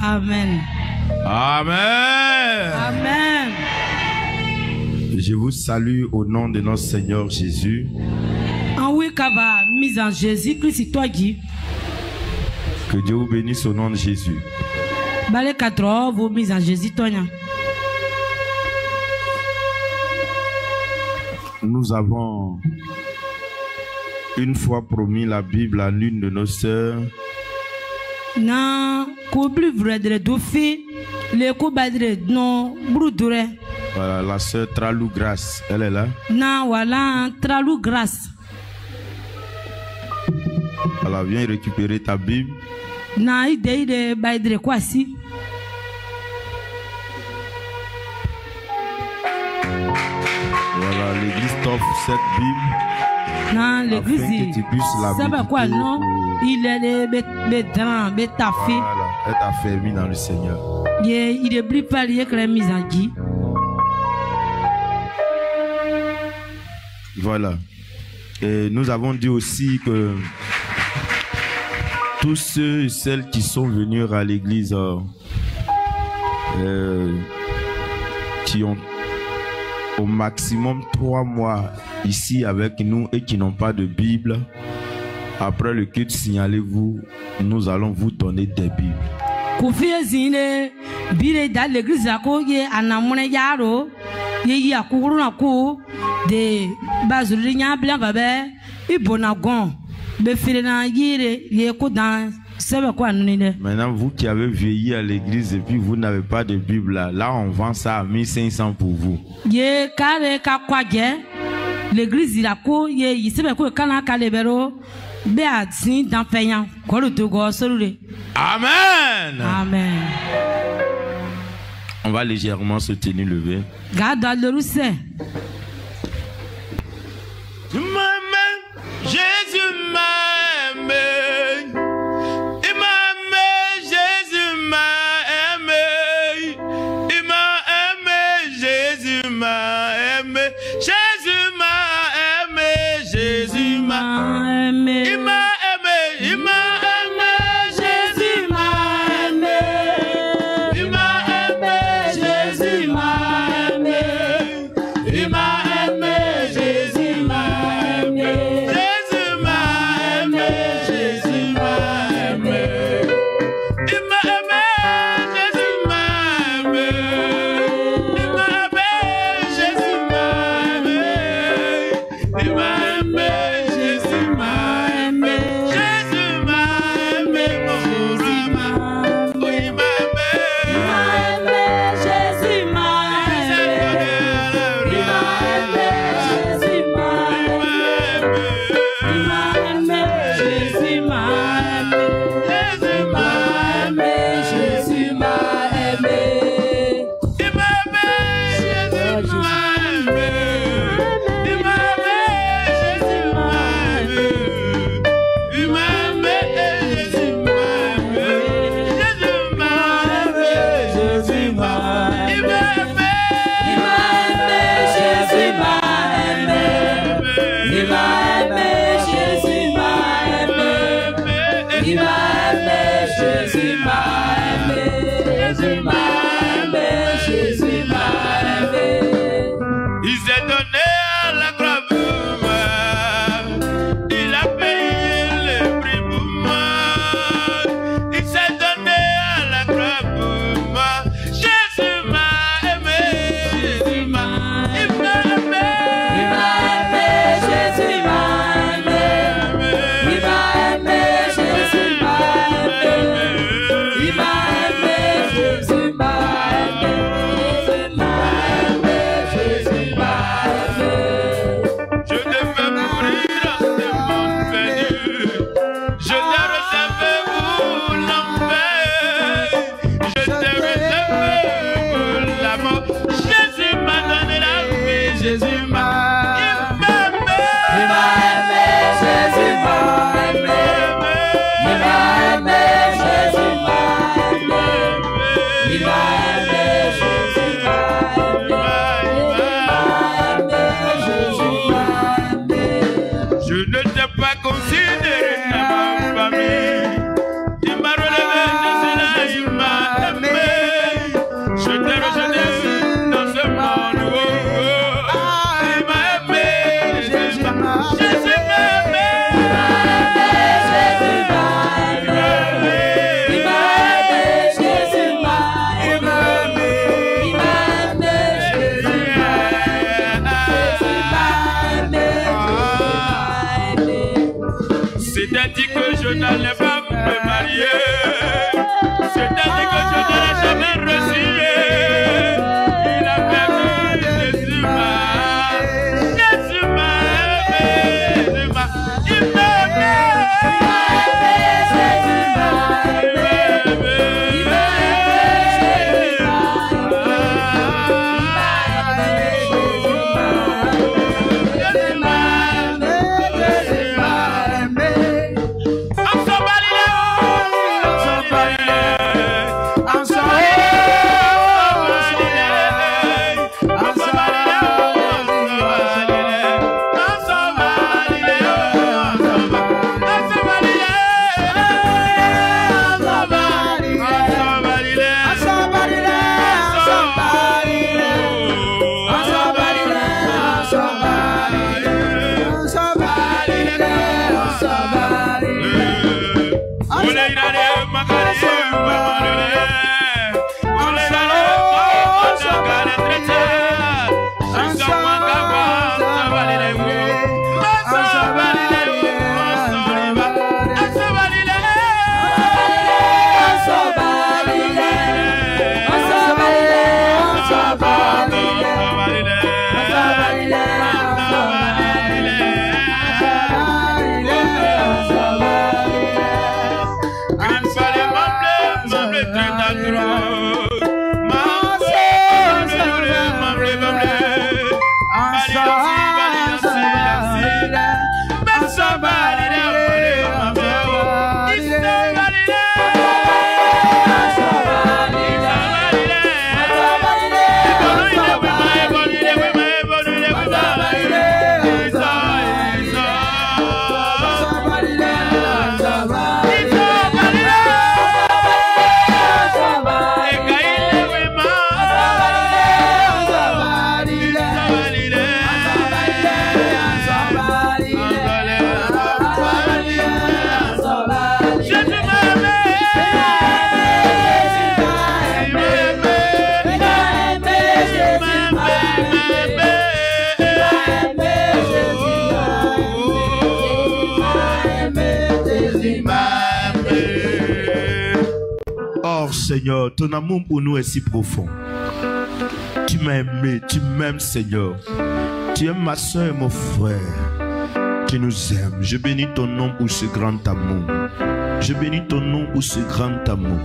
Amen. Amen. Amen. Je vous salue au nom de notre Seigneur Jésus. En oui, kava mise en Jésus Christ toi dit. Que Dieu vous bénisse au nom de Jésus. Balé 4 vous mise en Jésus toi. Nous avons une fois promis la Bible à l'une de nos sœurs. Na koubli vredre dofi le koubadre non broudure. Voilà, la sœur Tralou Grâce, elle est là. Na voilà Tralou Grâce. Voilà, viens récupérer ta Bible. Na ide baidre kwasi. Voilà, l'église t'offre cette Bible. Na l'église. Que tu puisses la ça va quoi méditer non? Il est bédran, bétafé. Voilà, elle t'a fermé dans le Seigneur. Il est plus palier que la mise en Dieu. Voilà. Et nous avons dit aussi que tous ceux et celles qui sont venus à l'église, qui ont au maximum 3 mois ici avec nous et qui n'ont pas de Bible, après le culte, signalez-vous, nous allons vous donner des Bibles. Koufie zine bire dans l'église à ye anamone yaro ye akuru ko de bazulinya blanc babe ibonagon be filena yire ye ko dans sebe quoi nune. Maintenant vous qui avez vieilli à l'église et puis vous n'avez pas de Bible là on vend ça à 1500 pour vous. Ye kare ka kwaje l'église il a ko ye sebe ko kana kalebero. Amen. Amen. On va légèrement se tenir levé. Jésus m'a aimé. Il m'a aimé. Jésus m'a aimé. Il m'a aimé. Jésus m'a aimé. Jésus m'a aimé. Jésus m'a aimé. Il m'a aimé. Il m'a aimé. Jésus m'a aimé. Il m'a aimé. Jésus m'a aimé. Il m'a aimé. Jésus m'a aimé. Jésus m'a aimé. Jésus m'a aimé. Il m'a aimé. Jésus m'a aimé. Il m'a aimé. Jésus m'a aimé. Il m'a aimé. Jésus m'a aimé. Jésus m'a aimé. Jésus m'a aimé. Il m'a aimé. Jésus m'a aimé. Il m'a aimé. Jésus m'a aimé. Il m'a aimé. Jésus m'a aimé. Jésus m'a aimé. Jésus m'a aimé. Il m'a aimé. Jésus m'a aimé. Il m'a aimé. Jésus m'a aimé. Il m'a aimé. Jésus m'a aimé. Jésus m'a aimé. Jésus m'a aimé. Il m'a aimé. Jésus m'a aimé. Il m'a aimé. Jésus m'a aimé. Il m'a aimé. Jésus m'a aimé. Jésus m'a aimé. Jésus m'a aimé. Il s'est donné à la croix pour moi. Il a payé le prix pour moi. Il s'est donné à la croix pour moi. Jésus m'a aimé. Jésus m'a aimé. Il m'a aimé. Il m'a aimé. Jésus m'a aimé. Il m'a aimé. Jésus m'a aimé. Il je n'allais pas me marier. C'est ainsi que je n'aurais jamais reçu. Il a fait Jésus m'a aimé. Jésus m'a aimé. Il m'a aimé. Seigneur, ton amour pour nous est si profond. Tu m'as aimé, tu m'aimes, Seigneur. Tu aimes ma soeur et mon frère. Tu nous aimes. Je bénis ton nom pour ce grand amour. Je bénis ton nom pour ce grand amour.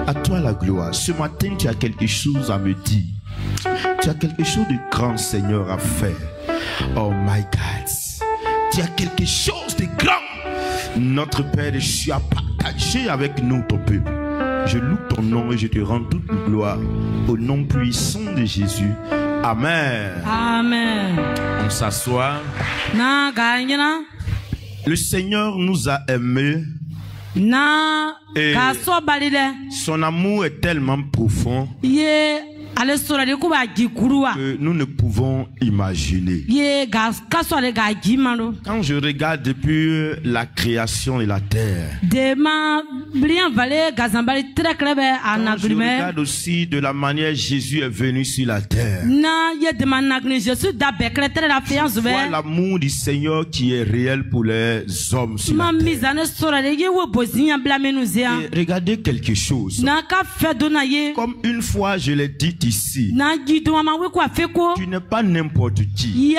À toi la gloire. Ce matin, tu as quelque chose à me dire. Tu as quelque chose de grand, Seigneur, à faire. Oh my God. Tu as quelque chose de grand. Notre Père, tu as partagé avec nous ton peuple. Je loue ton nom et je te rends toute gloire au nom puissant de Jésus. Amen. Amen. On s'assoit. Le Seigneur nous a aimés. Et son amour est tellement profond que nous ne pouvons imaginer. Quand je regarde depuis la création de la terre, quand je regarde aussi de la manière Jésus est venu sur la terre, je vois l'amour du Seigneur qui est réel pour les hommes sur la terre. Et regardez quelque chose. Comme une fois je l'ai dit ici, tu n'es pas n'importe qui.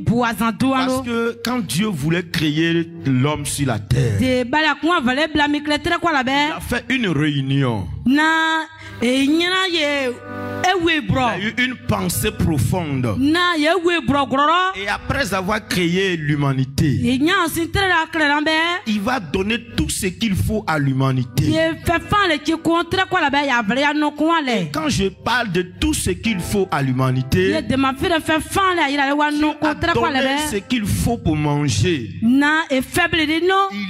Parce que quand Dieu voulait créer l'homme sur la terre, il a fait une réunion. Il a eu une pensée profonde. Et après avoir créé l'humanité, il va donner tout ce qu'il faut à l'humanité. Quand je parle de tout ce qu'il faut à l'humanité, il a donné ce qu'il faut pour manger. Il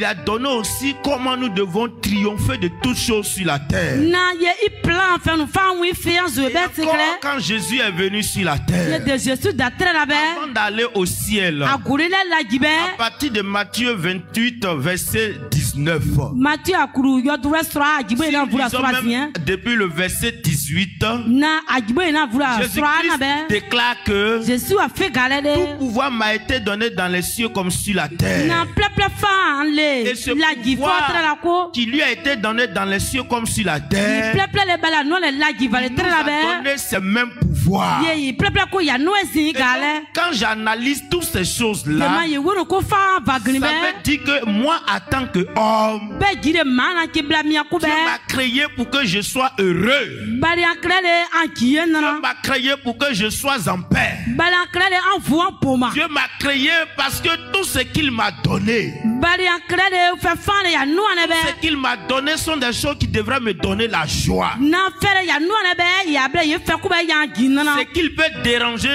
a donné aussi comment nous devons triompher de toutes choses sur la terre. Et quand Jésus est venu sur la terre, avant d'aller au ciel, à partir de Matthieu 28, verset 19, 19. Matthieu akuru yɔdurɛ sɔrɔ ajibo Si ina nous vura lisons sɔrɔ même tiɲɛ. depuis le verset 18, Na ajibo ina vura sɔrɔ Jésus-Christ ana bɛ. déclare que Jésus a fait galère tout de. pouvoir m'a été donné dans les cieux comme sur la terre. Na plɛplɛ fan Et le ce laji fɔ tɛrɛ la pouvoir ko. qui lui a été donné dans les cieux comme sur la terre, Plɛplɛ le bɛ la nɔ le laji va le nous tɛrɛ la a bɛ. donné ce même pouvoir. Ye plɛplɛ ko ya n'o ye sin Et donc, galère. quand j'analyse toutes ces choses-là, Dema ye wolo ko fan va gini ça bɛ. veut dire que moi, en tant qu'homme, Bɛɛ ji de maa na k'i bila miya ko Dieu bɛɛ. m'a créé pour que je sois heureux. Bari an kɛlɛ de an ci ye Dieu nana. m'a créé pour que je sois en paix. Bari an kɛlɛ de an fu an poma. Dieu m'a créé parce que tout ce qu'il m'a donné, Bari an kɛlɛ de fɛ fan de ya nu ne ce bɛ. qu'il m'a donné sont des choses qui devraient me donner la joie. Na fɛrɛ ya nu ne bɛ ya bila ye fɛ ko bɛ yan ji nana. C'est qu'il peut déranger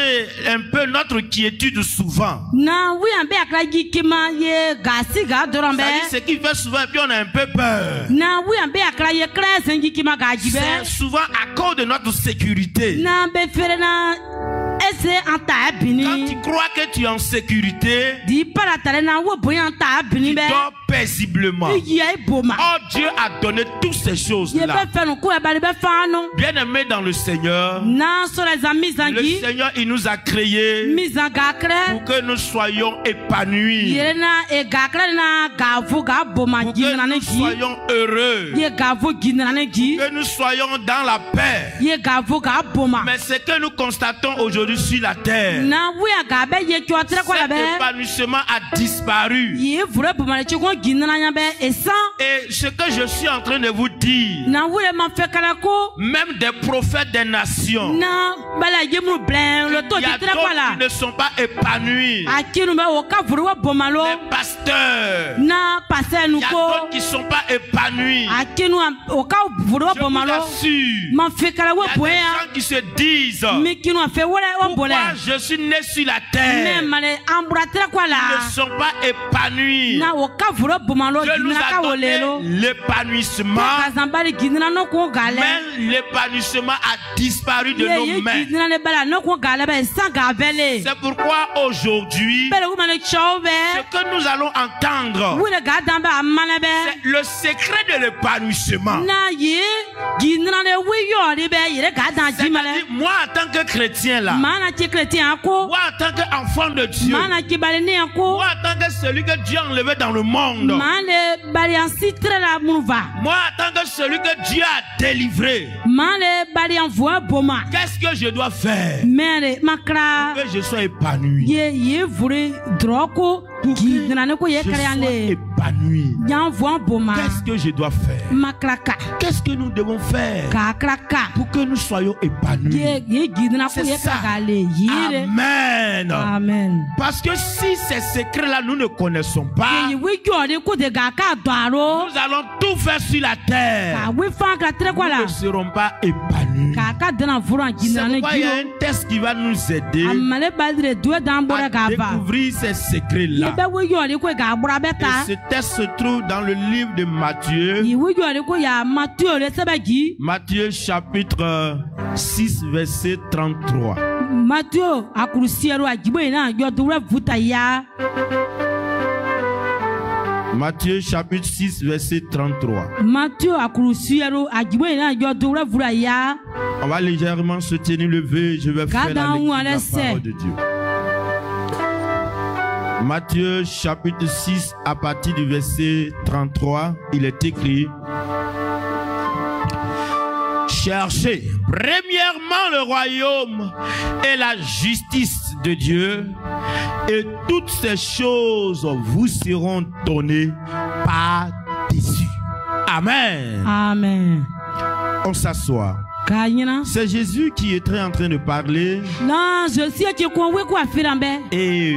un peu notre quiétude souvent. Na wi an bɛ a kɛra ji kima ye gasi ga dɔrɔn C'est-à-dire bɛ. ce qu'il fait souvent et puis on a un peu peur. Na wi an bɛ a kɛra ye kɛrɛ sen ji kima ga ji C'est bɛ. souvent à cause de notre sécurité. Na bɛ feere na ese an ta Quand bini. tu crois que tu es en sécurité, Di para tare na wo bonya an ta bini tu bɛ. dors paisiblement. I ye boma. Oh, Dieu a donné toutes ces Ye choses-là. bɛ fɛn no ko ye bari bɛ fan no. Bien-aimés dans le Seigneur, Na sɔrɔ zan mi zan le ji. Seigneur, il nous a créés Mi zan ga kɛrɛ. pour que nous soyons épanouis, Yere na ga kɛrɛ na ga fu ga boma pour ji que nana ne nous ji. soyons heureux, Ye ga fu ji nana ne ji. que nous soyons dans la paix. Ye ga fu ga boma. Mais ce que nous constatons aujourd'hui sur la terre, Na wuya ga bɛ ye kyɔ tɛrɛ kɔ la cet bɛ. épanouissement a disparu. Ye vure boma le cogo ji nana nya bɛ esan. Et ce que je suis en train de vous dire, Na wuya ma fɛ kala ko. même des prophètes des nations, Na bala ye mu blɛn le to il y ji a tɛrɛ kɔ d'autres la. qui ne sont pas épanouis. A kinu bɛ o ka vure wa boma lo. Les pasteurs, Na pasɛ nu il y a ko. d'autres qui ne sont pas épanouis. A kinu o ka vure wa Je vous boma lo. assure, Ma fɛ kala wa il y a des bonya. gens qui se disent, Mi kinu a fɛ wɛrɛ wa pourquoi bolɛ. je suis né sur la Mais terre, mane an bura tɛrɛ kɔ ils la. ne sont pas épanouis. Na o ka vure boma lo Dieu ji nous nana a ka donné wole lo. l'épanouissement, Kazanbali ji nana no ko galɛ. mais l'épanouissement a disparu de nos Ye mains. ji nana ne bala no ko galɛ bɛ san ga vɛle. C'est pourquoi aujourd'hui, Bɛlɛ kuma ne cɛw ce bɛ. que nous allons entendre, Wule ga dan bɛ a mana bɛ. c'est le secret de l'épanouissement. Na ye ji nana ne wi yɔɔri bɛ yɛrɛ ga dan ji ma C'est-à-dire, lɛ. moi en tant que chrétien là, Maa na ci chrétien a ko. moi en tant qu'enfant de Dieu, Maa na ci bali ne a ko. moi en tant que celui que Dieu a enlevé dans le monde, Maa le bali an si tɛrɛ la munu va. moi en tant que celui que Dieu a délivré, Maa le bali an voix boma. qu'est-ce que je dois faire Mɛre makra. pour que je sois épanoui? Ye vure dɔrɔ ko. Ji nana ne ko ye Je kɛrɛ sois an le. épanoui. Yan voix boma. Qu'est-ce que je dois faire? Makraka. Qu'est-ce que nous devons faire Ka kraka. pour que nous soyons épanouis? Ye ji nana ko C'est ye ça. kagale. Yire. Amen. Amen. Parce que si ces secrets-là, nous ne connaissons pas, Ye wi jɔɔri ko de ga ka dɔ aro. nous allons tout faire sur la terre. Ka wi fan ka tɛrɛ kɔ Nous la. ne serons pas épanouis. K'a ka dana furu an ji C'est nana ne pourquoi il y a jiro. un test qui va nous aider A male bali de duwe dan bɔra à k'a ba. découvrir ces Ye secrets-là. bɛ wi jɔɔri ko k'a bɔra bɛ Et ta. ce test se trouve dans le livre de Matthieu, Ye wi jɔɔri ko ya ma tuyo le sɛbɛ ji. Matthieu chapitre 6, verset 33. Matthew a kurusiyɛro a jibo in na jɔ duwɛ vuta ya. Matthieu chapitre 6, verset 33. Matthew a kurusiyɛro a jibo in na jɔ duwɛ vuta ya. On va légèrement se tenir levé. Je vais faire la lecture de la Laissez. parole de Dieu. Matthieu chapitre 6 à partir du verset 33, il est écrit: cherchez premièrement le royaume et la justice de Dieu, et toutes ces choses vous seront données par-dessus. Amen. Amen. On s'assoit. K'a ɲina. C'est Jésus qui est en train de parler Non, je sais que qu'on oui quoi faire en bɛ. et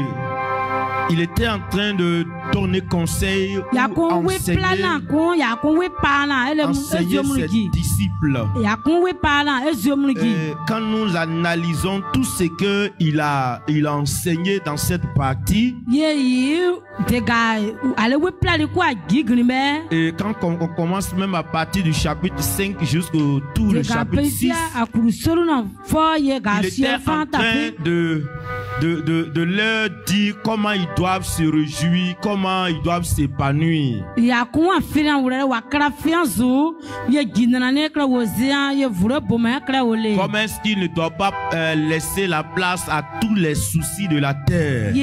il était en train de donner conseil Ya ou qu'on oui enseigner, plana qu'on ya qu'on oui pana ele enseigner ses ji. disciples. Ya qu'on oui pana ji. Et quand nous analysons tout ce que il a enseigné dans cette partie, Ye yi te ga ale oui plani quoi gigni bɛ. et quand on commence même à partir du chapitre 5 jusqu'au tout le Te ga chapitre 6, pesia a kurusoro na fɔ ye ga il était siɛ en fan train tapi. de de leur dire comment ils doivent se réjouir, comment ils doivent s'épanouir. Comment est-ce qu'ils ne doivent pas laisser la place à tous les soucis de la terre?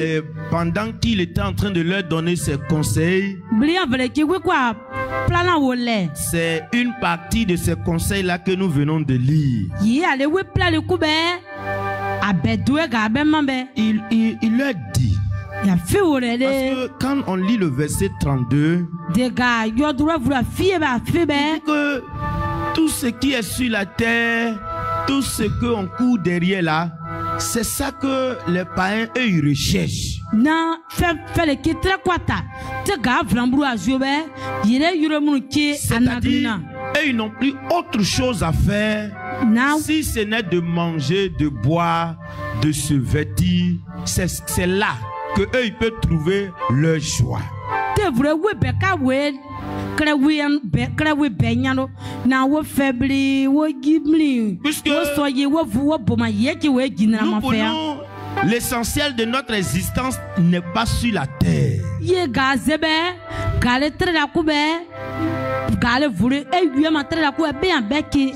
Et pendant qu'il était en train de leur donner ses conseils, c'est une partie de ces conseils-là que nous venons de lire. Il leur dit, parce que quand on lit le verset 32, il dit que tout ce qui est sur la terre, tout ce qu'on court derrière là, c'est ça que les païens, eux, ils recherchent. C'est-à-dire, eux, ils n'ont plus autre chose à faire si ce n'est de manger, de boire, de se vêtir. C'est là que eux, ils peuvent trouver leur joie. Puisque nous prenons l'essentiel de notre existence n'est pas sur la terre.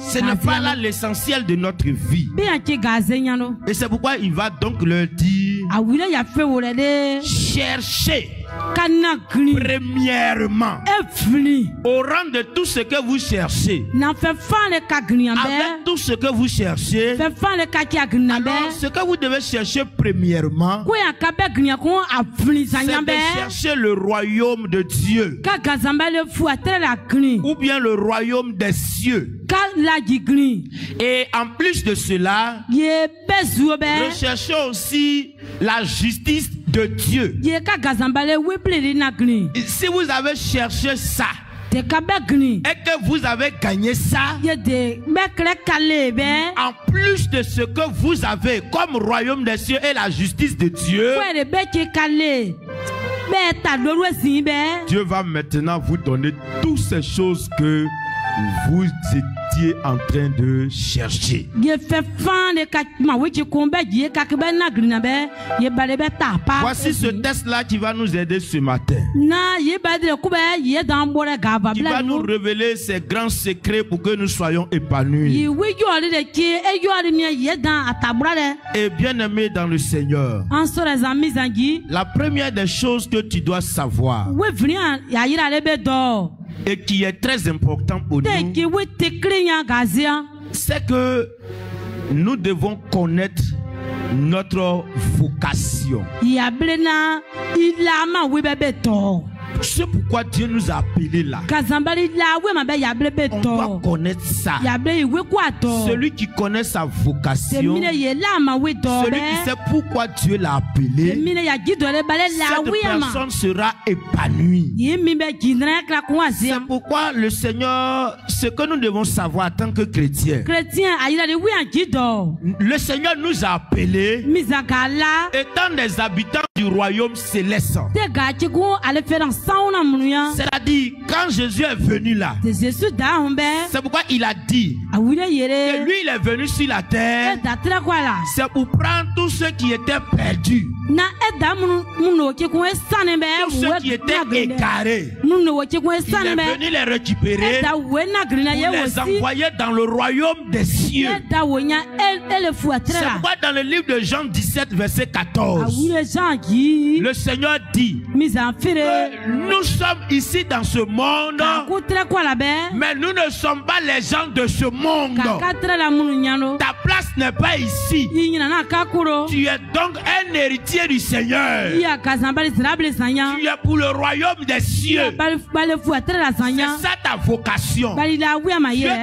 Ce n'est pas là l'essentiel de notre vie. Et c'est pourquoi il va donc leur dire, cherchez premièrement au rang de tout ce que vous cherchez. Avec tout ce que vous cherchez, alors ce que vous devez chercher premièrement, c'est de chercher le royaume de Dieu, ou bien le royaume des cieux. Et en plus de cela, recherchez aussi la justice de Dieu. Si vous avez cherché ça et que vous avez gagné ça, en plus de ce que vous avez comme royaume des cieux et la justice de Dieu, Dieu va maintenant vous donner toutes ces choses que vous étiez en train de chercher. Voici ce test-là qui va nous aider ce matin. Qui va nous révéler ces grands secrets pour que nous soyons épanouis. Et bien-aimés dans le Seigneur, la première des choses que tu dois savoir et qui est très important pour nous, c'est que nous devons connaître notre vocation. C'est pourquoi Dieu nous a appelés là. On doit connaître ça. Celui qui connaît sa vocation, celui qui sait pourquoi Dieu l'a appelé, cette personne sera épanouie. C'est pourquoi le Seigneur, ce que nous devons savoir en tant que chrétiens, le Seigneur nous a appelés étant des habitants du royaume céleste. C'est-à-dire, quand Jésus est venu là, c'est pourquoi il a dit que lui, il est venu sur la terre, c'est pour prendre tous ceux qui étaient perdus, tous ceux qui étaient égarés. Il est venu les récupérer pour les envoyer dans le royaume des cieux. C'est pourquoi dans le livre de Jean 17, verset 14, le Seigneur dit que nous sommes ici dans ce monde, mais nous ne sommes pas les gens de ce monde. Ta place n'est pas ici. Tu es donc un héritier du Seigneur. Tu es pour le royaume des cieux. C'est ça ta vocation. Dieu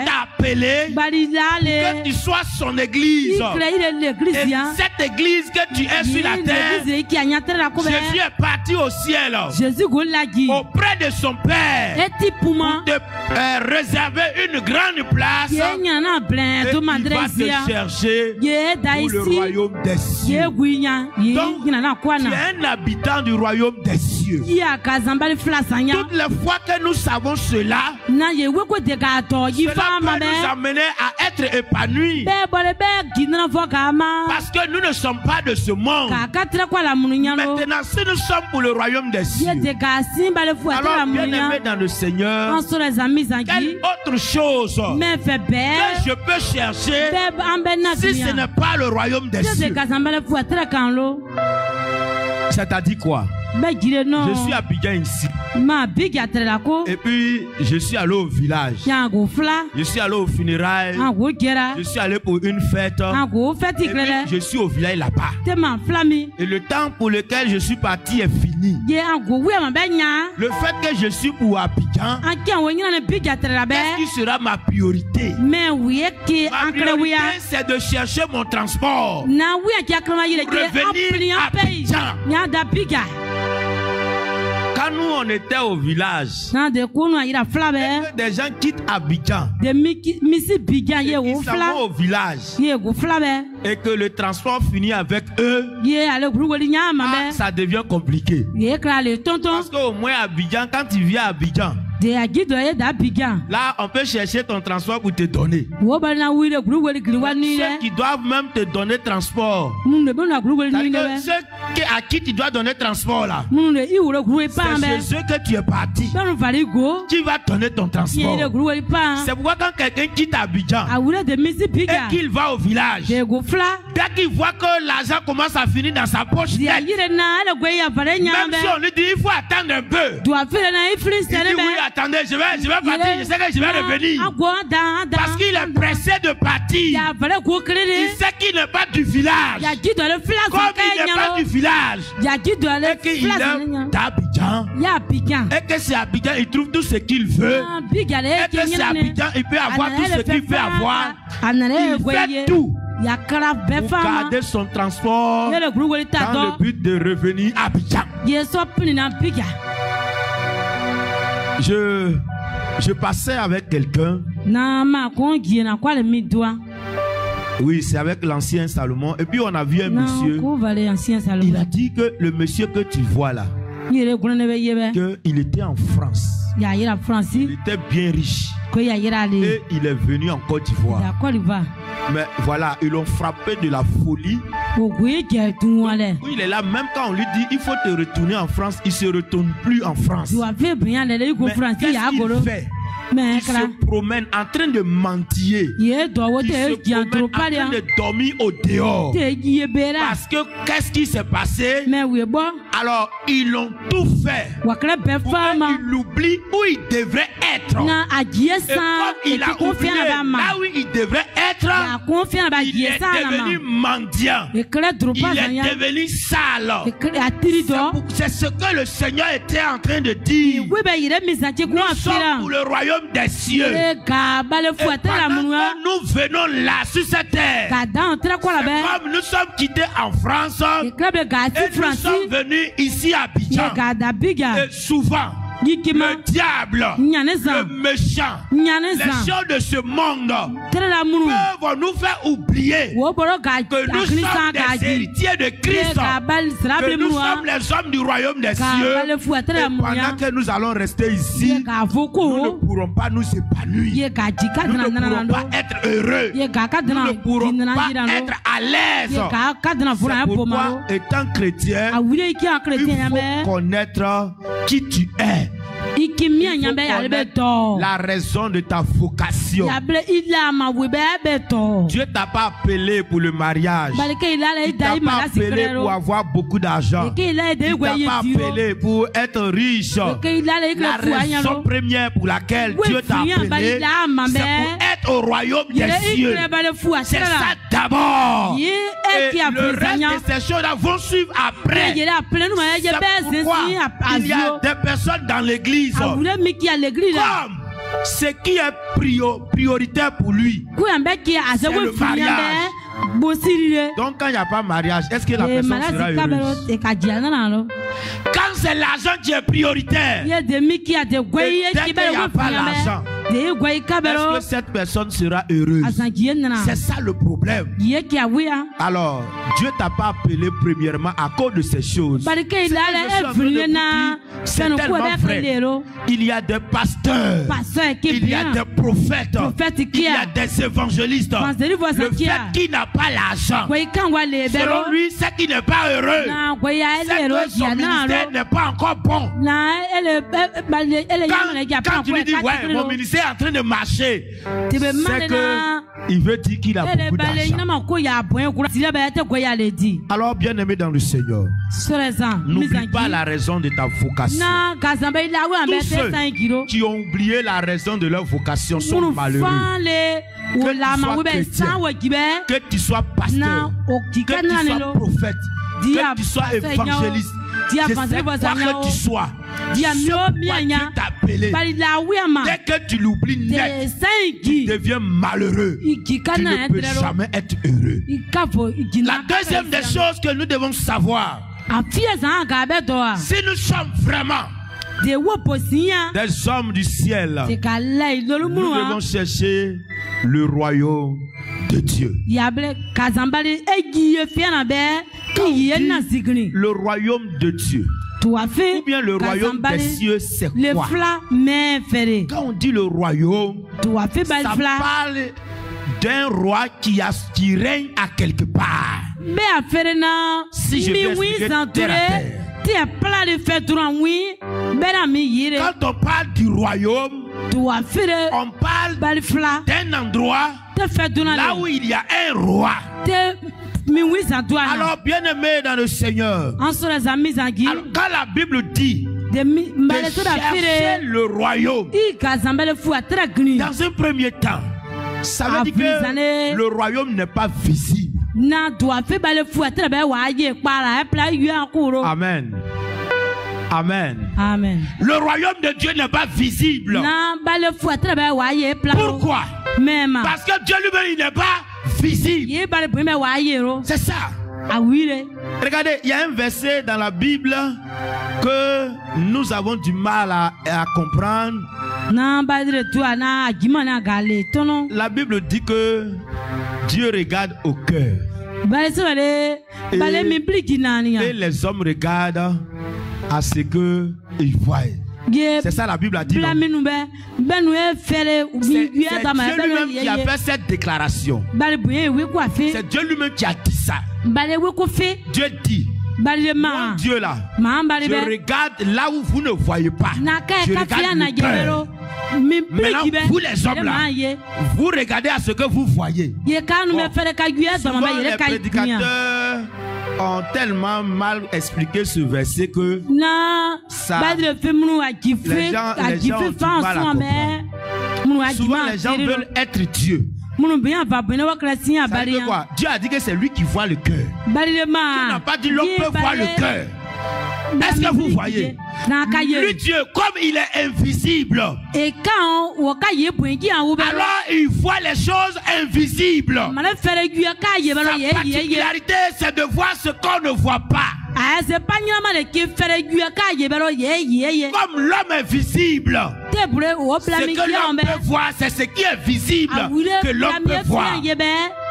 t'a appelé que tu sois son église. Et cette église que tu es sur la terre, Jésus est parti au ciel auprès de son Père pour te réserver une grande place, et il va te chercher pour le royaume des cieux. Donc, tu es un habitant du royaume des cieux. Dieu. Yi akazambali flasanya. Toutes les fois que nous savons cela, Na ye weko de gato yi cela fama peut be. nous amener à être épanouis. Be bole be ginna fo kama. Parce que nous ne sommes pas de ce monde. Ka katra kwa la mununyano. Maintenant, si nous sommes pour le royaume des cieux, Ye de ka simba le fo alors la bien mununya. aimé dans le Seigneur, En sur les amis quelle zangi. autre chose Me fe que be. je peux chercher Be ambe na si ce dunya. n'est pas le royaume des Ye de cieux? ka zambale fo tra kan lo. C'est-à-dire quoi? Be jire no. Je suis à Abidjan ici. Ma big atrela ko. Et puis, je suis allé au village. Yango fla. Je suis allé aux funérailles. Ango gera. Je suis allé pour une fête. Ango feti Et puis, klele. je suis au village là-bas. Te ma flami. Et le temps pour lequel je suis parti est fini. Ye ango wi ma be nya. Le fait que je suis pour Abidjan, Anki anwo nyina ne big atrela be. qu'est-ce qui sera ma priorité? Me wi ki Ma ankre wi priorité, ya. c'est de chercher mon transport. Na wi ki akrama yire ke Revenir à pay. Abidjan. Nya da biga. Quand nous, on était au village, Na de kunu ayira fla be. des gens quittent Abidjan. De misi biga ye wo Ils s'en fla. vont au village. Ye go fla be. Et que le transport finit avec eux, Ye ale gru woli nya ma be. ça devient compliqué. Ye kra le tonton. Parce qu'au moins Abidjan, quand tu viens à Abidjan, De agido ye da biga. là, on peut chercher ton transport pour te donner. Wo ba na wi le gru woli gri wa ni Ceux le. qui doivent même te donner transport. Mun de bona gru woli ni C'est-à-dire le. que ceux à qui tu dois donner transport là, Mun de i wo le gru pa be. c'est chez eux que tu es parti. Banu vali go. Qui va donner ton Ye le transport? gru woli pa. C'est pourquoi quand quelqu'un quitte Abidjan A wule de misi et biga. qu'il va au village, De go fla. dès qu'il voit que l'argent commence à finir dans sa poche, De net, ayire na ale gwe ya vale nya même be. si on lui dit il faut attendre un peu, Do afele na ifri il sene dit be. oui, attendez, je vais partir, je sais que je vais revenir. Agwo da. Parce qu'il est pressé de partir. Ya vale go Il krede. sait qu'il n'est pas du village. Ya gido le fla Comme so il n'est pas ka du village. Ya gido le Et qu'il fla est nya. d'Abidjan. Ya biga. Et que c'est Abidjan, il trouve tout ce qu'il veut. Biga le Et que c'est Abidjan, il peut avoir tout ce qu'il veut avoir. Anale Il gwe fait ye. tout Ya kra be pour fama. garder son transport Ye le gru woli ta dans le do. but de revenir à Abidjan. Ye so pini na biga. Je passais avec quelqu'un. Na ma kon gie na kwa le mi doa. Oui, c'est avec l'ancien Salomon. Et puis on a vu un Na monsieur. ko vale ancien Il salon. a dit que le monsieur que tu vois là, Ye le gru ne be ye be. qu'il était en France. Ya yira Il Francis. était bien riche. Ko ya yira le. Et il est venu en Côte d'Ivoire. Ya Côte d'Ivoire. Mais voilà, ils l'ont frappé de la folie. Ogwe je tun wale. Oui, il est là, même quand on lui dit il faut te retourner en France, il ne se retourne plus en France. Do afi bien le go Mais Francis ya qu'est-ce goro. qu'il fait? Me Il kra. se promène en train de mentir. Ye do wo Il te se jan promène tro en pale. train de dormir au dehors. Te ye bera. Parce que qu'est-ce qui s'est passé? Me we bo. Alors, ils l'ont tout fait Wa kra be pour fama. qu'il oublie où il devrait être. Na ajie Et san. comme il a oublié là où il devrait être, Ya confiant ba il jie est san na devenu ma. mendiant. E kra tro Il pa est zanya. devenu sale. E kra atiri do. C'est ce que le Seigneur était en train de dire. We be yire mi zanche ko Nous sommes afira. pour le royaume des cieux. E ka bale Et fu atela pendant munwa. que nous venons là sur cette terre, Ka dan tra ko la be. comme nous sommes quittés en France, E kra be ga et si nous Francis. sommes venus ici à Ye Abidjan. ga da biga. Et souvent, Yikima. le diable, Nyane le zan. méchant, Nyane les zan. gens de ce monde Tere la munu. peuvent nous faire oublier Wo boro ga que nous akini san sommes ga des ji. héritiers de Ye Christ, ga bal que srable nous munwa. sommes les hommes du royaume des Ka cieux. bale fu Et atela munya. pendant que nous allons rester Ye ici, ga nous ne voko. pourrons pas nous épanouir. Ye ga jika Nous dana ne nana pourrons ndo. pas être heureux. Ye ga ka Nous dana ne pourrons dinana pas jira ndo. être à l'aise. Ye ga ka dana fura C'est ya pourquoi, pomaro. étant chrétien, A wule iki an il chrétien ya faut be. connaître qui tu es. Iki mi Il faut anya be ya le be connaître to. la raison de ta vocation. Ya ble ila ma we be be to. Dieu t'a pas appelé pour le mariage. Balike ila le Il t'a dai pas ma la appelé sikrero. pour avoir beaucoup d'argent. Ke ila de Il gwe t'a ye pas diro. appelé pour être riche. Ke ila le La ikre fu anya raison lo. première pour laquelle Oui, Dieu t'a friand, appelé, balila, ma c'est mère. pour être au royaume des Yele cieux. ikre bale fu C'est atela. ça d'abord. Ye Et eki a le présanya. reste de ces choses-là vont suivre après. Yele a plein ma ye C'est be pourquoi zensi il y a azio. des personnes dans l'église A wule mi ki a l'église là. comme ce qui est prioritaire pour lui. Ku ya be ki a C'est ze we le fu nya mariage. be. Bo sirire. Donc quand il n'y a pas mariage, est-ce que la E personne mala sera si kabelo heureuse? e ka dia na lo. Quand c'est l'argent qui est prioritaire, Ye de mi ki a de gwe et ye dès ki qu'il be n'y a we fu pas nya be. l'argent, de gwa ikabero Est-ce que cette personne sera heureuse? azangiye nana C'est ça le problème. ye kia wia Alors, Dieu t'a pas appelé premièrement à cause de ces choses. barike Ce que ilale je suis en train de vous evriye na dire, c'est sanu ko tellement be vrai. kelero Il y a des pasteurs, pasteur qui il y a bien des prophètes, prophète il y a kia des évangélistes. Pasteur voisin Le qui fait a. qu'il n'a pas l'argent, gwa ikangwa le bero selon lui, c'est qu'il n'est pas heureux. na gwa ya C'est elero que son ya na ministère ro n'est pas encore bon. na ele yamana ja Quand pa tu ko lui dis, ouais, mon ministère est en train de marcher, Tebe c'est manena qu'il veut dire qu'il a ele beaucoup bale ina d'argent. ma ko ya bon ko sile ba te gwa ya le di Alors, bien-aimé dans le Seigneur, sorezan n'oublie pas la raison de ta vocation. na kazamba ila wa Tous be ceux te 5 kilo qui ont oublié la raison de leur vocation sont munu malheureux. fanle o la ma wo be chrétien, san wo gibe Que tu sois pasteur, na o que kikana tu ne sois lo prophète, Dia que tu sois pasteur évangéliste, dia je pasteur sais quoi voisin que tu sois, dia ce mio pourquoi Dieu mianya t'a appelé. bali la wi ama Dès que tu l'oublies net, de tu 5 deviens malheureux. Tu ikikana ne peux entrero jamais être heureux. ikafo igina La deuxième des choses que nous devons savoir, afia zan ga be do a si nous sommes vraiment de wo posinya des hommes du ciel, te ka lai lolu nous munu devons chercher le royaume de Dieu. yabre kazambali egiye fiana be iye na zigni Le royaume de Dieu, to afi ou bien le royaume des cieux, c'est le quoi? fla me fere Quand on dit le royaume, to afi bal ça fla parle d'un roi qui règne à quelque part. be afere na Si je vais mi wi expliquer zanture terre à terre. ti pla de fait duran wi be na mi yire Quand on parle du royaume, to afire on parle bal fla d'un endroit te fait duran là où il y a un roi. te mi wi zanture Alors, bien-aimé dans le Seigneur, en sur les amis zangi alors, quand la Bible dit de mi de mbale to da chercher fire le royaume, i kazambale fu atra gni dans un premier temps, ça veut dire Afrizane. que le royaume n'est pas visible. na to afi bale fu atra be wa ye para e pla yu akuro Amen. Amen. amen Le royaume de Dieu n'est pas visible. na bale fu atra be wa ye pla Pourquoi? mema Parce que Dieu lui-même, il n'est pas visible. ye bale bu me wa ye ro C'est ça. awire Regardez, il y a un verset dans la Bible que nous avons du mal à comprendre. na badre tu ana agima na gale tono La Bible dit que Dieu regarde au cœur bale so bale mi bliki nani ya et les hommes regardent à ce que ils voient. ye C'est ça la Bible a dit. bla non? minu be benu e fere C'est wi ata ma Dieu lui-même benu qui a ye fait cette déclaration. bale bu ye wi ko afi C'est Dieu lui-même qui a dit ça. bale wi ko fi Dieu dit, bale mon ma Dieu là, ma bale je be regarde là où vous ne voyez pas. na ka Je ka regarde fia na le cœur. gebero mi Maintenant, bliki be vous les hommes là, vous regardez à ce que vous voyez. ye kanu me Bon. fere ka yu ata ma Souvent, yere les ka nya prédicateurs ont tellement mal expliqué ce verset que na Ça, badre fi munu a les gife gens a ont du gife fan mal à so me munu a souvent gima les gens veulent être Dieu. munu bien va bene wa krasi ya Ça veut bari dire ya quoi? Dieu a dit que c'est lui qui voit le cœur. bari de Dieu ma n'a pas dit l'homme peut voir le cœur. Est-ce que vous voyez? na ka Lui, ye Dieu, comme il est invisible, e kan wo ka ye bwengi an wo be alors il voit les choses invisibles. mana fere yu ka ye Sa bero ye ye particularité, c'est de voir ce qu'on ne voit pas. a se pa nyama de ki fere yu ka ye bero ye Comme l'homme est visible, te bure wo ce bla mi que ki an l'homme be peut voir, c'est ce qui est visible a wule que l'homme peut voir. ye be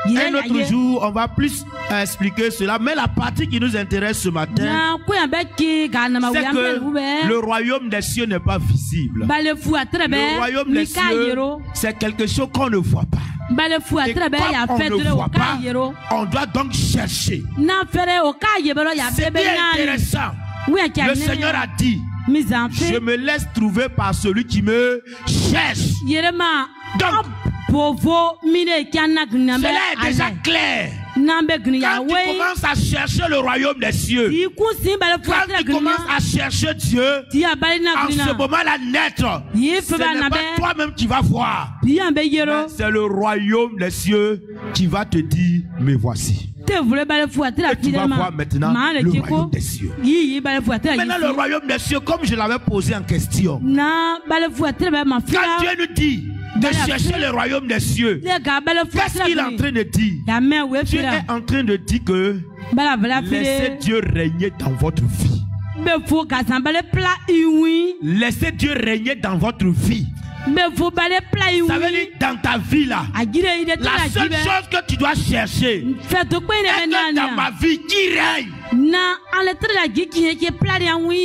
Un ye autre jour, on va plus expliquer cela, mais la partie qui nous intéresse ce matin, na ko ya be ki ga na ma c'est wi am be que wo be le royaume des cieux n'est pas visible. bale fu atre be Le royaume mi des ka cieux, yero c'est quelque chose qu'on ne voit pas. bale fu Et atre be ya comme on fe ne dure wo voit ka pas, yero on doit donc chercher. na fere o ka ye bero ya C'est be be bien na intéressant. wi a Le Seigneur a dit, mi zan je fe me laisse trouver par celui qui me cherche. yere ma Donc, povo mine kana gnambe cela est déjà clair. nambe gnya Quand tu we commences à chercher le royaume des cieux, ti ku si bale fu quand atre tu commences gnya à chercher Dieu, ti a bale na en ce gnya moment-là naître, Yi ce feba n'est na pas be. toi-même qui vas voir. ti ambe yero Mais c'est le royaume des cieux qui va te dire, me voici. te vule bale fu atre Et tu vas voir maintenant le royaume des cieux. yi bale fu atre Maintenant, le royaume des cieux, comme je l'avais posé en question, na bale fu atre be ma quand fia Dieu nous dit de chercher le royaume des cieux, le ga bale fu qu'est-ce atre qu'il est en train de dire? ya me we Dieu fira est en train de dire que bala bala laissez fire Dieu régner dans votre vie. be fu ka san bale pla iwi Laissez Dieu régner dans votre vie. Mais vous balez plein Ça veut dire dans ta vie là, la seule chose que tu dois chercher, est que dans ma vie, qui règne?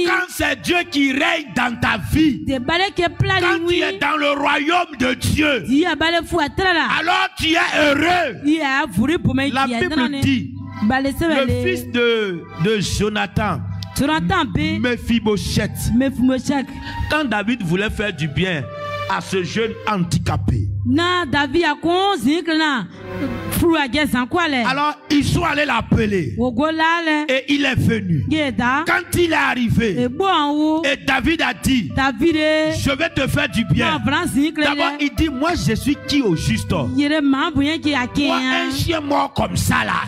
Quand c'est Dieu qui règne dans ta vie, quand tu es dans le royaume de Dieu, alors tu es heureux. La Bible dit, le fils de Jonathan, Mephibosheth, quand David voulait faire du bien à ce jeune handicapé, alors ils sont allés l'appeler et il est venu. Quand il est arrivé et David a dit, je vais te faire du bien. D'abord il dit, moi je suis qui au juste? Moi un chien mort comme ça là,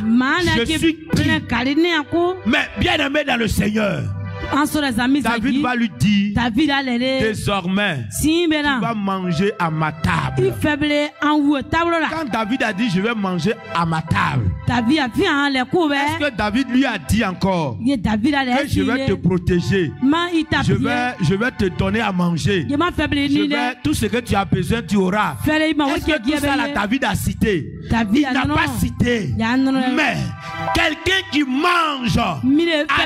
je suis qui? Mais bien aimé dans le Seigneur, David va lui dire, désormais, tu vas manger à ma table. Quand David a dit, je vais manger à ma table, est-ce que David lui a dit encore que je vais te protéger, je vais te donner à manger, tout ce que tu as besoin tu auras? Est-ce que tout ça là David a cité? Il n'a pas cité. Mais quelqu'un qui mange à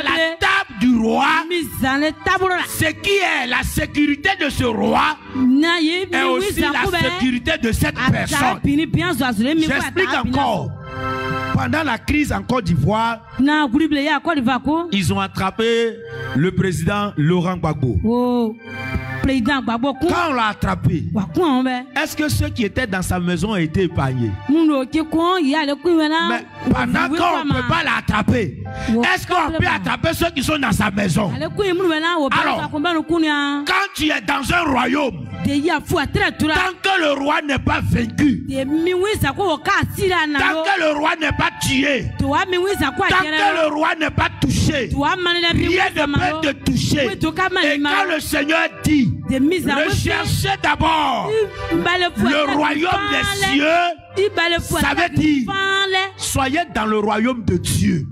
la table du roi, ce qui est la sécurité de ce roi est aussi la sécurité de cette personne. J'explique encore. Pendant la crise en Côte d'Ivoire, ils ont attrapé le président Laurent Gbagbo. Quand on l'a attrapé, est-ce que ceux qui étaient dans sa maison ont été épargnés? Mais pendant qu'on ne peut pas l'attraper, est-ce qu'on peut attraper ceux qui sont dans sa maison? Alors, quand tu es dans un royaume, tant que le roi n'est pas vaincu, tant que le roi n'est pas tué, tant que le roi n'est pas touché, rien ne peut te toucher. Et quand le Seigneur dit, recherchez d'abord le royaume des cieux, ça veut dire, soyez dans le royaume de Dieu.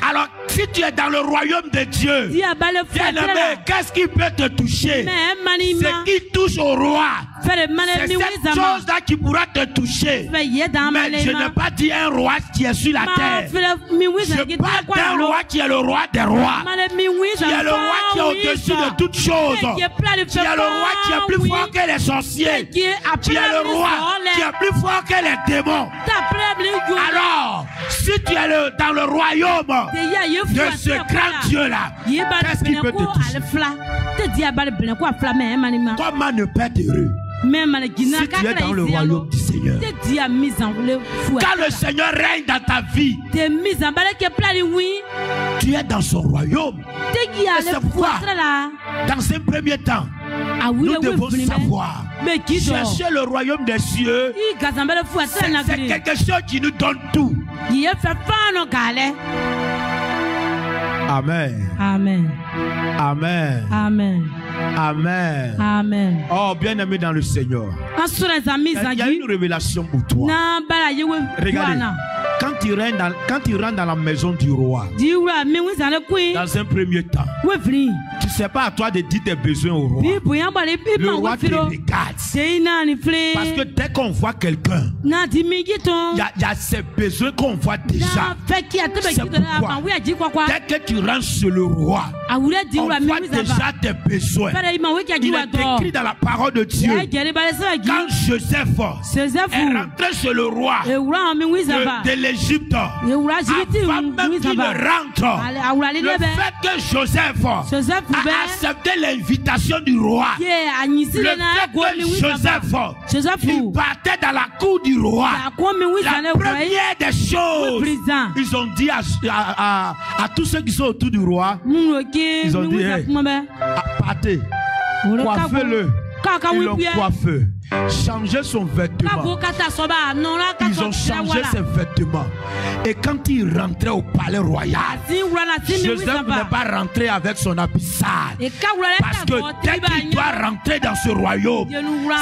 Alors, si tu es dans le royaume de Dieu, bien-aimé, qu'est-ce qui peut te toucher? Ce qui touche au roi, c'est cette chose-là qui pourra te toucher. Mais je n'ai pas dit un roi qui est sur la terre. Je parle d'un roi qui est le roi des rois. Qui est le roi qui est au-dessus de toutes choses. Qui est le roi qui est plus fort que les sorciers. Qui est le roi qui est plus fort que les démons. Alors, si tu es dans le royaume de ce grand Dieu-là, qu'est-ce qui peut te toucher? Comment ne pas être heureux si tu es dans le royaume du Seigneur? Quand le Seigneur règne dans ta vie, tu es dans son royaume. Et c'est pourquoi, dans un premier temps, nous devons savoir chercher le royaume des cieux. C'est quelque chose qui nous donne tout. Amen. Amen. Amen. Amen. Amen. Amen. Oh, bien-aimé dans le Seigneur, il y a une révélation pour toi. Regardez, quand tu rentres dans la maison du roi, dans un premier temps, tu ne sais pas à toi de dire tes besoins au roi. Le roi te regarde. Parce que dès qu'on voit quelqu'un, il y a ces besoins qu'on voit déjà. C'est pourquoi, dès que tu rentres sur le roi, on voit déjà tes besoins. Il est écrit dans la parole de Dieu. Quand Joseph est rentré chez le roi de l'Égypte, avant même qu'il rentre, le fait que Joseph a accepté l'invitation du roi, le fait que Joseph il partait dans la cour du roi, la première des choses, ils ont dit à tous ceux qui sont autour du roi, ils ont dit, hey, partez, coiffez-le. Ils l'ont coiffé, changé son vêtement. Ils ont changé ses vêtements. vêtements. Et quand il rentrait au palais royal, Joseph n'est pas rentré avec son habit sale. Parce que dès qu'il doit rentrer dans ce royaume,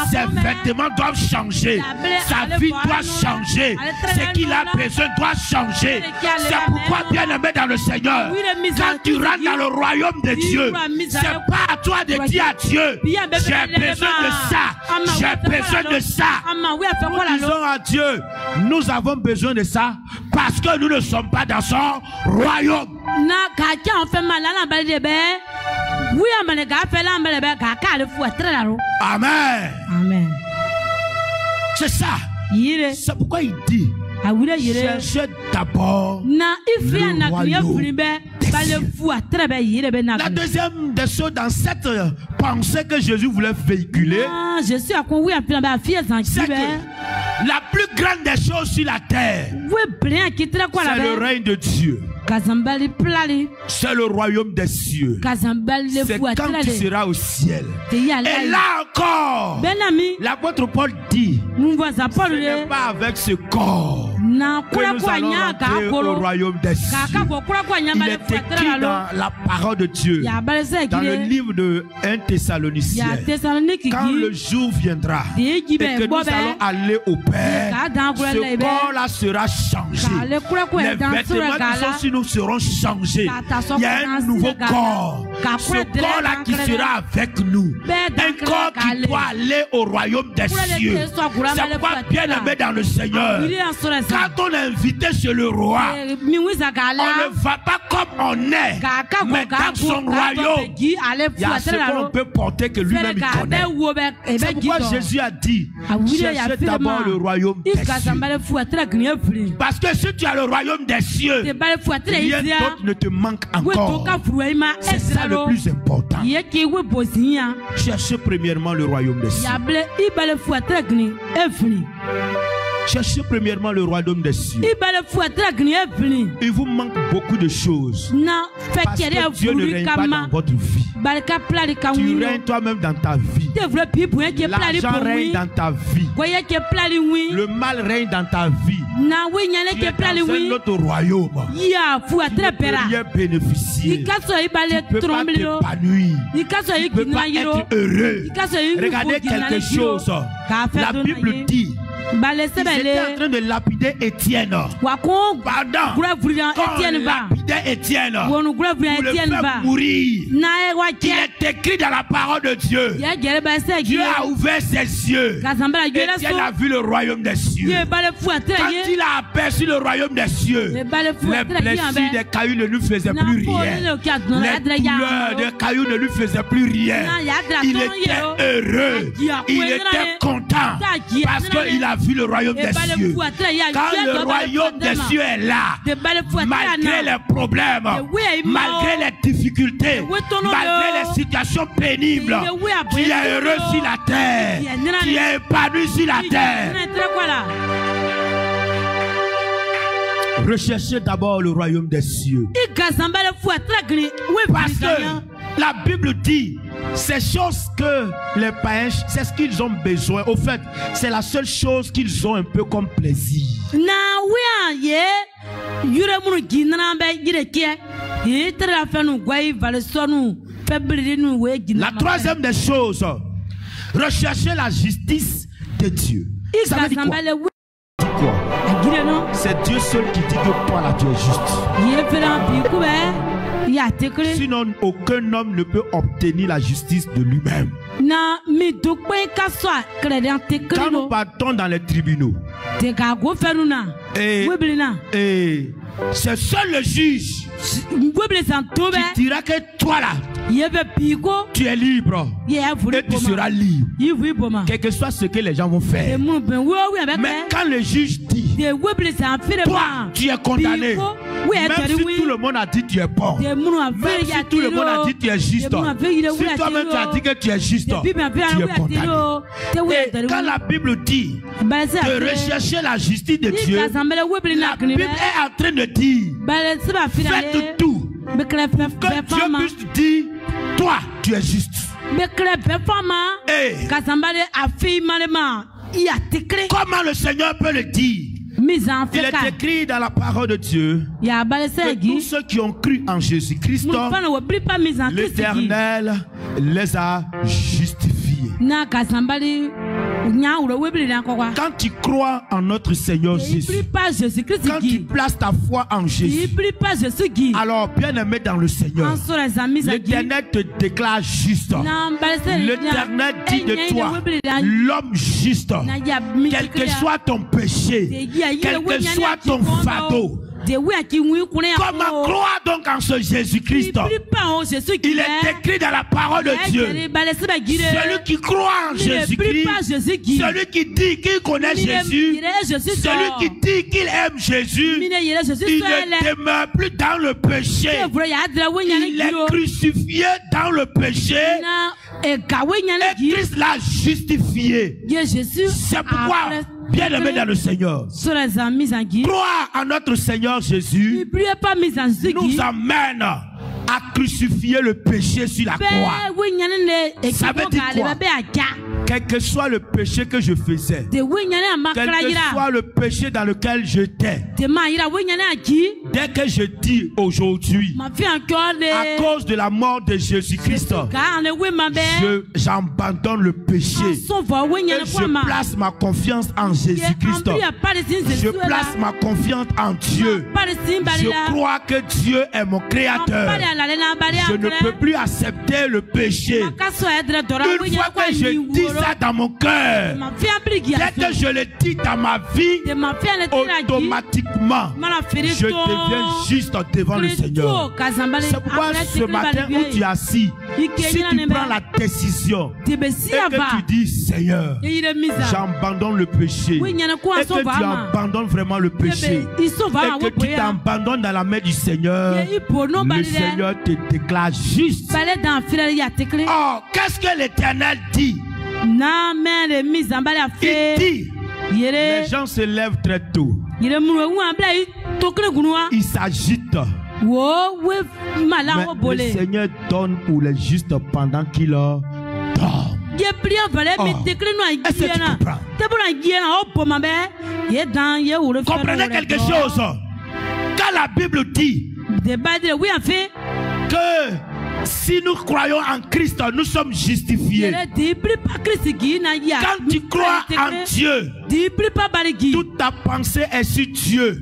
ses vêtements doivent changer. Sa vie doit changer. Ce qu'il a besoin doit changer. C'est pourquoi, bien aimé dans le Seigneur, quand tu rentres dans le royaume de Dieu, c'est pas à toi de dire à Dieu, j'ai besoin de ça, j'ai besoin de ça. Nous disons à Dieu, nous avons besoin de ça parce que nous ne sommes pas dans son royaume. Amen. Amen. C'est ça. C'est pourquoi il dit, cherchez d'abord le royaume. La deuxième des choses dans cette pensée que Jésus voulait véhiculer, c'est que la plus grande des choses sur la terre, c'est le règne de Dieu. C'est le royaume des cieux. C'est quand tu seras au ciel. Et là encore, l'apôtre Paul dit, ce n'est pas avec ce corps que nous allons rentrer au royaume des cieux. Il est écrit dans la parole de Dieu, dans le livre de 1 Thessaloniciens, quand le jour viendra et que nous allons aller au Père, ce corps-là sera changé. Les vêtements qui sont sur nous seront changés. Il y a un nouveau corps. Ce corps-là qui sera avec nous. Un corps qui doit aller au royaume des cieux. C'est pourquoi, bien aimé dans le Seigneur, quand on est invité chez le roi, on ne va pas comme on est, mais dans son royaume, il y a ce qu'on peut porter que lui-même il connaît. C'est pourquoi Jésus a dit, cherchez d'abord le royaume des cieux. Parce que si tu as le royaume des cieux, rien d'autre ne te manque encore. C'est ça le plus important. Cherchez premièrement le royaume des cieux. Cherchez premièrement le royaume des cieux. Il vous manque beaucoup de choses. Parce que Dieu ne règne pas dans votre vie. Tu règnes toi-même dans ta vie. L'argent règne dans ta vie. Le mal règne dans ta vie. Tu es dans un autre royaume. Tu ne peux rien bénéficier. Tu ne peux pas t'épanouir. Tu ne peux pas être heureux. Regardez quelque chose. La Bible dit, ils étaient en train de lapider Étienne. Pendant qu'on lapidait Étienne pour le faire mourir, il est écrit dans la parole de Dieu. Dieu a ouvert ses yeux. Étienne a vu le royaume des cieux. Quand il a aperçu le royaume des cieux, les blessures des cailloux ne lui faisaient plus rien. Les douleurs des cailloux ne lui faisaient plus rien. Il était heureux. Il était content parce qu'il a vu le royaume des cieux. Quand le royaume des cieux est là, malgré les problèmes, malgré les difficultés, malgré les situations pénibles, tu es heureux sur la terre, tu es épanoui sur la terre. Recherchez d'abord le royaume des cieux. Parce que la Bible dit, ces choses que les païens, c'est ce qu'ils ont besoin. Au fait, c'est la seule chose qu'ils ont un peu comme plaisir. La troisième des choses, rechercher la justice de Dieu. Ça veut dire quoi? C'est Dieu seul qui dit que toi là tu es juste. Sinon aucun homme ne peut obtenir la justice de lui-même. Quand nous partons dans les tribunaux, et c'est seul le juge qui dira que toi là tu es libre et tu seras libre, quel que soit ce que les gens vont faire. Mais quand le juge dit toi tu es condamné, même si tout le monde a dit tu es bon, même si tout le monde a dit tu es juste, si toi-même tu as dit que tu es juste, tu es condamné. Et quand la Bible dit de rechercher la justice de Dieu, la Bible est en train de dire faites tout que Dieu puisse dire toi tu es juste. Et comment le Seigneur peut le dire? mise en Il fait est écrit dans la parole de Dieu ya balese que tous gi ceux qui ont cru en Jésus-Christ, mufana wo bri pas mise en Christ gi l'Éternel les a justifiés. na kasambali nya uro we bri na kokwa Quand tu crois en notre Seigneur il Jésus, bri pas Jésus Christ quand tu gi places ta foi en il Jésus, bri pas Jésus gi alors bien-aimé dans le Seigneur, en sur les amis gi l'Éternel te déclare juste. na balese L'Éternel dit de toi, l'homme juste, na ya quel que soit ton péché, quel que soit ton fardeau, comment croire donc en ce Jésus-Christ? Il est écrit dans la parole de Dieu. Celui qui croit en Jésus-Christ, celui qui dit qu'il connaît Jésus, celui qui dit qu'il aime Jésus, il ne demeure plus dans le péché. Il est crucifié dans le péché et Christ l'a justifié. C'est pourquoi, bien aimé dans le Seigneur, croire en notre Seigneur Jésus nous amène à crucifier le péché sur la croix. Ça veut dire quoi? Quel que soit le péché que je faisais, quel que soit le péché dans lequel j'étais, dès que je dis aujourd'hui, à cause de la mort de Jésus-Christ, j'abandonne le péché et je place ma confiance en Jésus-Christ. Je place ma confiance en Dieu. Je crois que Dieu est mon créateur. Je ne peux plus accepter le péché. Une fois que je dis ça dans mon cœur, dès que je le dis dans ma vie, automatiquement, je deviens juste devant le Seigneur. C'est pourquoi ce matin où tu es assis, si tu prends la décision et que tu dis Seigneur, j'abandonne le péché, et que tu abandonnes vraiment le péché, et que tu t'abandonnes dans la main du Seigneur, le Seigneur te déclare juste. Oh, qu'est-ce que l'Éternel dit? Il dit, les gens se lèvent très tôt, ils s'agitent, mais le Seigneur donne pour les justes pendant qu'il leur dorment. Est-ce que tu comprends? Comprenez quelque chose? Quand la Bible dit que si nous croyons en Christ, nous sommes justifiés. Quand tu crois en Dieu, toute ta pensée est sur Dieu.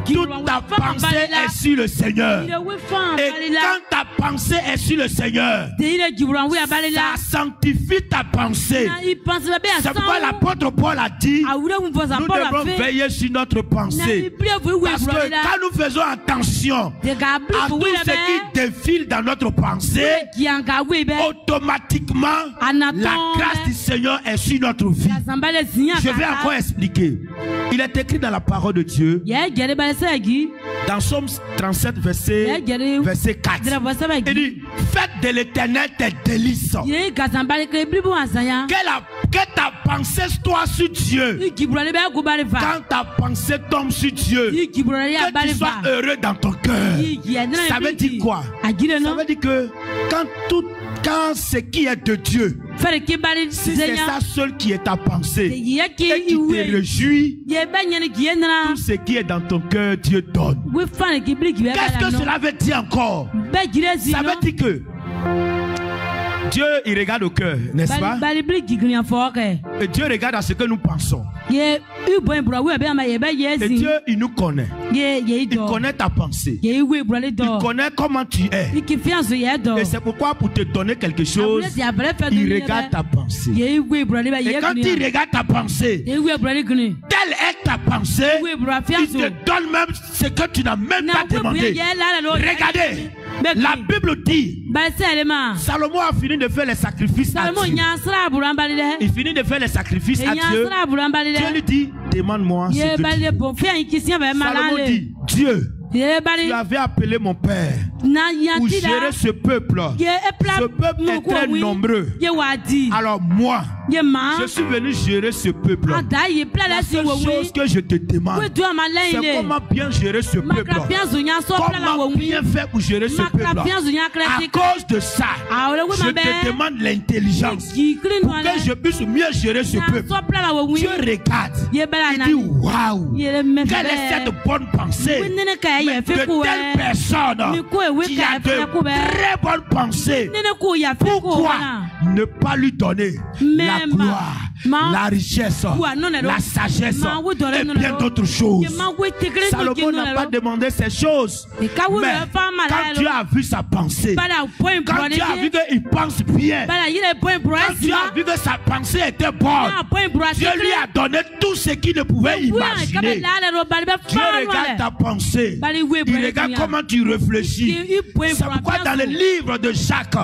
Toute ta pensée est sur le Seigneur. Et quand ta pensée est sur le Seigneur, ça sanctifie ta pensée. C'est pourquoi l'apôtre Paul a dit, nous devons veiller sur notre pensée. Parce que quand nous faisons attention à tout ce qui défile dans notre pensée, automatiquement, la grâce du Seigneur est sur notre vie. Je vais encore expliquer. Il est écrit dans la parole de Dieu, dans Psaume 37, verset 4. Il dit, faites de l'Éternel tes délices. Que ta pensée soit sur Dieu. Quand ta pensée tombe sur Dieu, que tu sois heureux dans ton cœur. Ça veut dire quoi? Ça veut dire que quand ce qui est de Dieu, si c'est ça seul qui est ta pensée, et qui te réjouit, tout ce qui est dans ton cœur, Dieu donne. Qu'est-ce que cela veut dire encore? Ça veut dire que Dieu, il regarde au cœur, n'est-ce pas? Et Dieu regarde à ce que nous pensons. Et Dieu, il nous connaît. Il connaît ta pensée. Il connaît comment tu es. Et c'est pourquoi pour te donner quelque chose, il regarde ta pensée. Et quand il regarde ta pensée, telle est ta pensée, il te donne même ce que tu n'as même pas demandé. Regardez. La Bible dit, Salomon a fini de faire les sacrifices à Dieu. Il finit de faire les sacrifices à Dieu. Dieu lui dit, demande-moi ce que tu veux. Salomon dit, Dieu, tu avais appelé mon père pour gérer ce peuple. Ce peuple est très nombreux. Alors moi, je suis venu gérer ce peuple. La seule chose que je te demande, c'est comment bien gérer ce peuple. Comment bien faire pour gérer ce peuple. À cause de ça, je te demande l'intelligence pour que je puisse mieux gérer ce peuple. Dieu regarde, il dit waouh, quelle est cette bonne pensée. Mais de telle personne qui a de très bonnes pensées, pourquoi ne pas lui donner la gloire, la richesse, la sagesse et bien d'autres choses? Salomon n'a pas demandé ces choses, mais quand tu as vu sa pensée, quand tu as vu qu'il pense bien, quand tu as vu que sa pensée était bonne, Dieu lui a donné tout ce qu'il ne pouvait imaginer. Dieu regarde ta pensée, il regarde comment tu réfléchis. C'est pourquoi dans le livre de Jacques,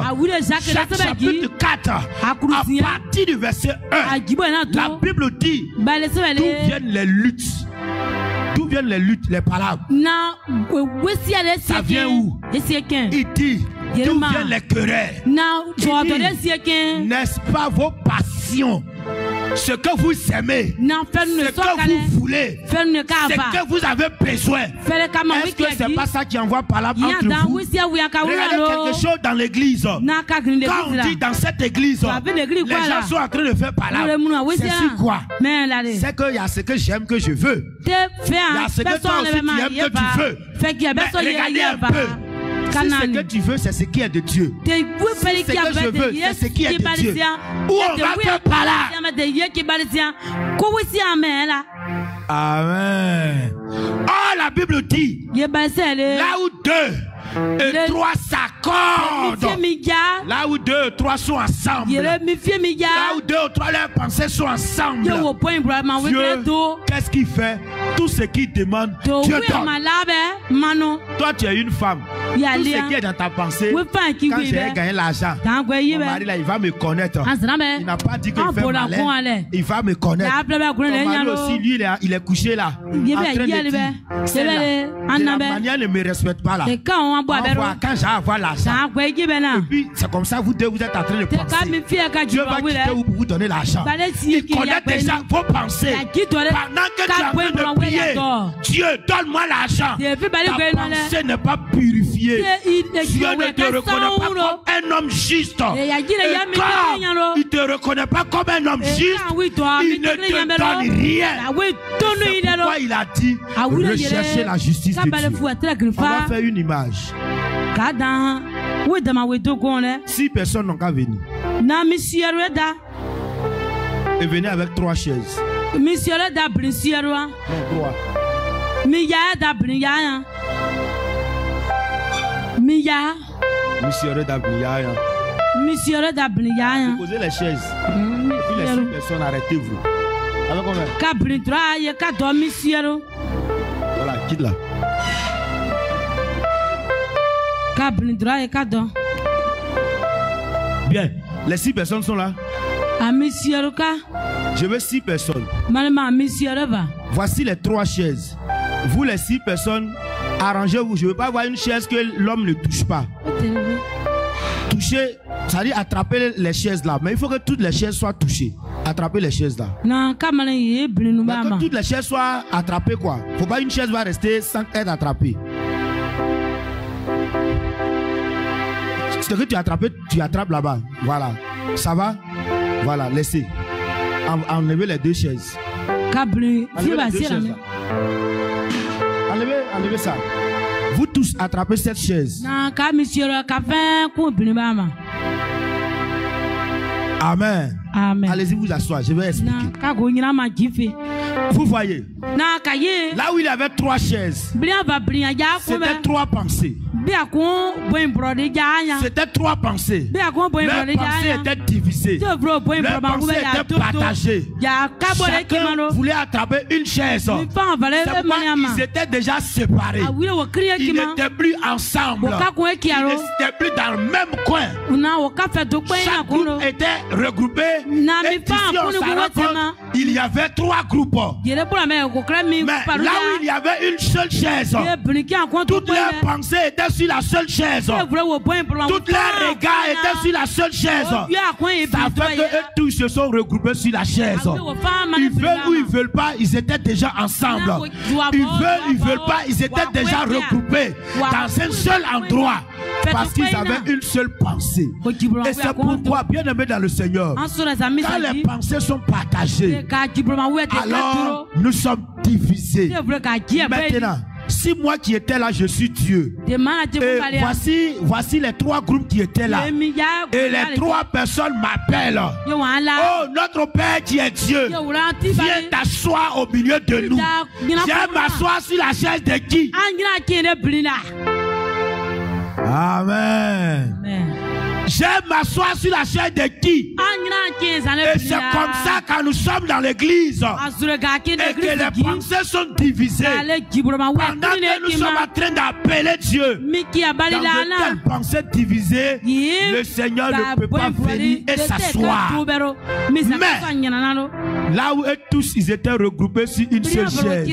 Jacques chapitre 4, à partir du verset 1, la Bible dit d'où viennent les luttes. D'où viennent les luttes, les palabres? Ça vient où? Il dit d'où viennent les querelles? N'est-ce pas vos passions? Ce que vous aimez, ce que vous voulez, ce que vous avez besoin. Est-ce que c'est pas ça qui envoie palabre entre vous? Regardez quelque chose dans l'église. Quand on dit dans cette église, les gens sont en train de faire palabre. C'est sur quoi? C'est qu'il y a ce que j'aime que je veux. Il y a ce que toi aussi tu aimes que tu veux. Mais regardez un peu. Si ce que tu veux, c'est ce qui est de Dieu. Si ce que je veux, c'est ce qui est de Dieu. Où on va faire par là. Amen. Oh, la Bible dit, là où 2 et 3 s'accordent, là où 2 et 3 sont ensemble, là où 2 ou 3 leurs pensées sont ensemble, Dieu, qu'est-ce qu'il fait? Tout ce qu'il demande, Dieu donne. Toi, tu es une femme. Tout ce qui est dans ta pensée, quand j'ai gagné l'argent, mon mari là, il va me connaître. Il n'a pas dit qu'il fait malin. Il va me connaître. Mon mari aussi, lui, il est couché là, en train de dire, la manière ne me respecte pas là. Quand j'ai à avoir l'argent, et puis c'est comme ça, vous deux, vous êtes en train de penser. Dieu va quitter vous pour vous donner l'argent. Il connaît déjà vos pensées. Pendant que tu es en train de prier, Dieu, donne-moi l'argent. Ta pensée n'est pas purifiée. Dieu ne te reconnaît pas comme un homme juste. Et quand il ne te reconnaît pas comme un homme juste, il ne te donne rien. C'est pourquoi il a dit rechercher la justice de Dieu. On va faire une image. 6 personnes n'ont qu'à venir. Et venez avec 3 chaises. Non, 3. Posez les chaises. Et puis les 6 personnes, arrêtez-vous. Avec combien? Voilà, quitte là. Bien, les 6 personnes sont là. Je veux 6 personnes. Voici les 3 chaises. Vous les 6 personnes, arrangez-vous. Je ne veux pas avoir une chaise que l'homme ne touche pas. Toucher, ça dit attraper les chaises là. Mais il faut que toutes les chaises soient touchées. Attraper les chaises là. Que toutes les chaises soient attrapées quoi. Il ne faut pas une chaise va rester sans être attrapée. Ce que tu as attrapé, tu attrapes là-bas. Voilà. Ça va? Voilà, laissez. Enlevez les 2 chaises. Enlevez ça. Vous tous attrapez cette chaise. Amen. Amen. Allez-y vous asseoir, je vais expliquer. Vous voyez, là où il y avait 3 chaises, c'était 3 pensées. C'était 3 pensées. Leurs pensées étaient divisées. Leurs pensées étaient partagées. Chacun voulait attraper une chaise. C'est pourquoi ils étaient déjà séparés. Ils n'étaient plus ensemble. Ils n'étaient plus dans le même coin. Chaque groupe était regroupé. Et ici, on s'en rend compte, il y avait 3 groupes. Mais là où il y avait une seule chaise, toutes leurs pensées étaient sur la seule chaise. Toutes leurs regards étaient sur la seule chaise. Ça fait qu'eux tous se sont regroupés sur la chaise. Ils veulent ou ils veulent pas, ils étaient déjà ensemble. Ils veulent pas, ils étaient déjà regroupés dans un seul endroit. Parce qu'ils avaient une seule pensée. Et c'est pourquoi, bien aimé dans le Seigneur, quand les pensées sont partagées, alors nous sommes divisés. Maintenant, si moi qui étais là, je suis Dieu. Et voici les trois groupes qui étaient là. Et les trois personnes m'appellent. Oh, notre Père qui est Dieu, viens t'asseoir au milieu de nous. Viens m'asseoir sur la chaise de qui? Amen. J'aime m'asseoir sur la chaise de qui? Et c'est comme ça quand nous sommes dans l'église et que les pensées sont divisées. Pendant que nous sommes en train d'appeler Dieu, dans de telles pensées divisées, le Seigneur ne peut pas venir et s'asseoir. Mais là où eux tous ils étaient regroupés sur une seule chaise,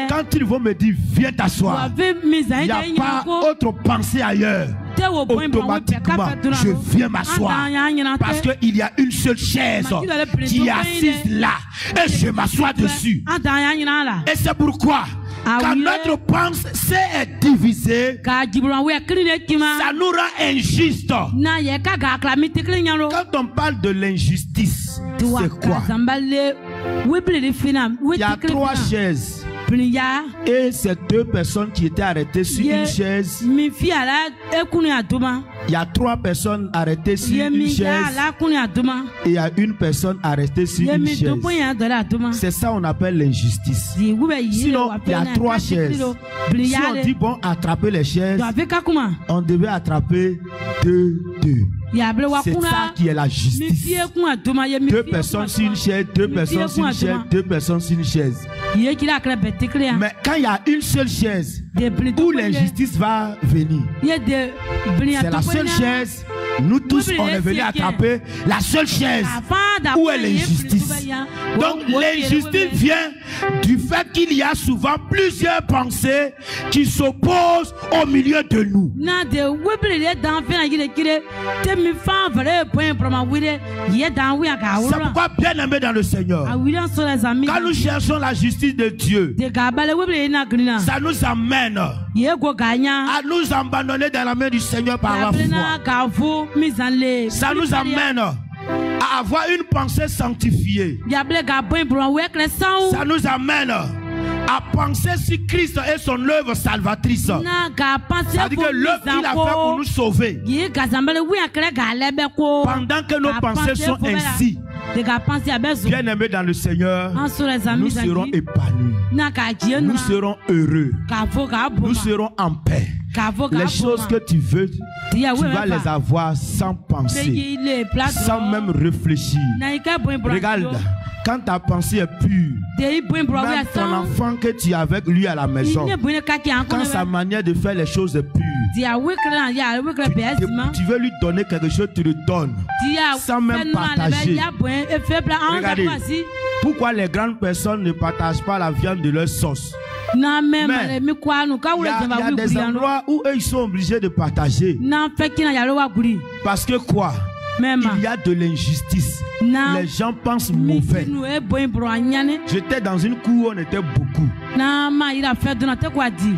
quand ils vont me dire viens t'asseoir, il n'y a pas autre pensée ailleurs. Automatiquement, je viens m'asseoir parce qu'il y a une seule chaise qui est assise là et je m'assois dessus. Et c'est pourquoi quand notre pensée est divisée, ça nous rend injuste. Quand on parle de l'injustice, c'est quoi? Il y a trois chaises. Et ces deux personnes qui étaient arrêtées sur une chaise, il y a trois personnes arrêtées sur une chaise et il y a une personne arrêtée sur une chaise. C'est ça qu'on appelle l'injustice. Sinon, il y a trois chaises. Si on dit bon, attraper les chaises, on devait attraper deux. C'est ça qui est la justice. Deux personnes sur une chaise, deux personnes sur une chaise, deux personnes sur une chaise. Mais quand il y a une seule chaise où l'injustice va venir, c'est la seule chaise. Nous tous, on est venus attraper la seule chaise où est l'injustice. Donc l'injustice vient du fait qu'il y a souvent plusieurs pensées qui s'opposent au milieu de nous. C'est pourquoi, bien aimé dans le Seigneur, quand nous cherchons la justice de Dieu, ça nous amène à nous abandonner dans la main du Seigneur par la foi. Ça nous amène à avoir une pensée sanctifiée. Ça nous amène à penser sur Christ et son œuvre salvatrice. Ça veut dire que l'œuvre qu'il a fait pour nous sauver. Pendant que nos pensées sont ainsi, bien aimés dans le Seigneur, nous serons épanouis. Nous serons heureux. Nous serons en paix. Les choses que tu veux, tu vas les avoir sans penser, sans même réfléchir. Regarde, quand ta pensée est pure, même ton enfant que tu as avec lui à la maison, quand sa manière de faire les choses est pure, tu veux lui donner quelque chose, tu le donnes sans même partager. Regardez, pourquoi les grandes personnes ne partagent pas la viande de leur sauce? Mais il y a des endroits où eux ils sont obligés de partager. Parce que quoi? Il y a de l'injustice. Les gens pensent mauvais. J'étais dans une cour où on était beaucoup.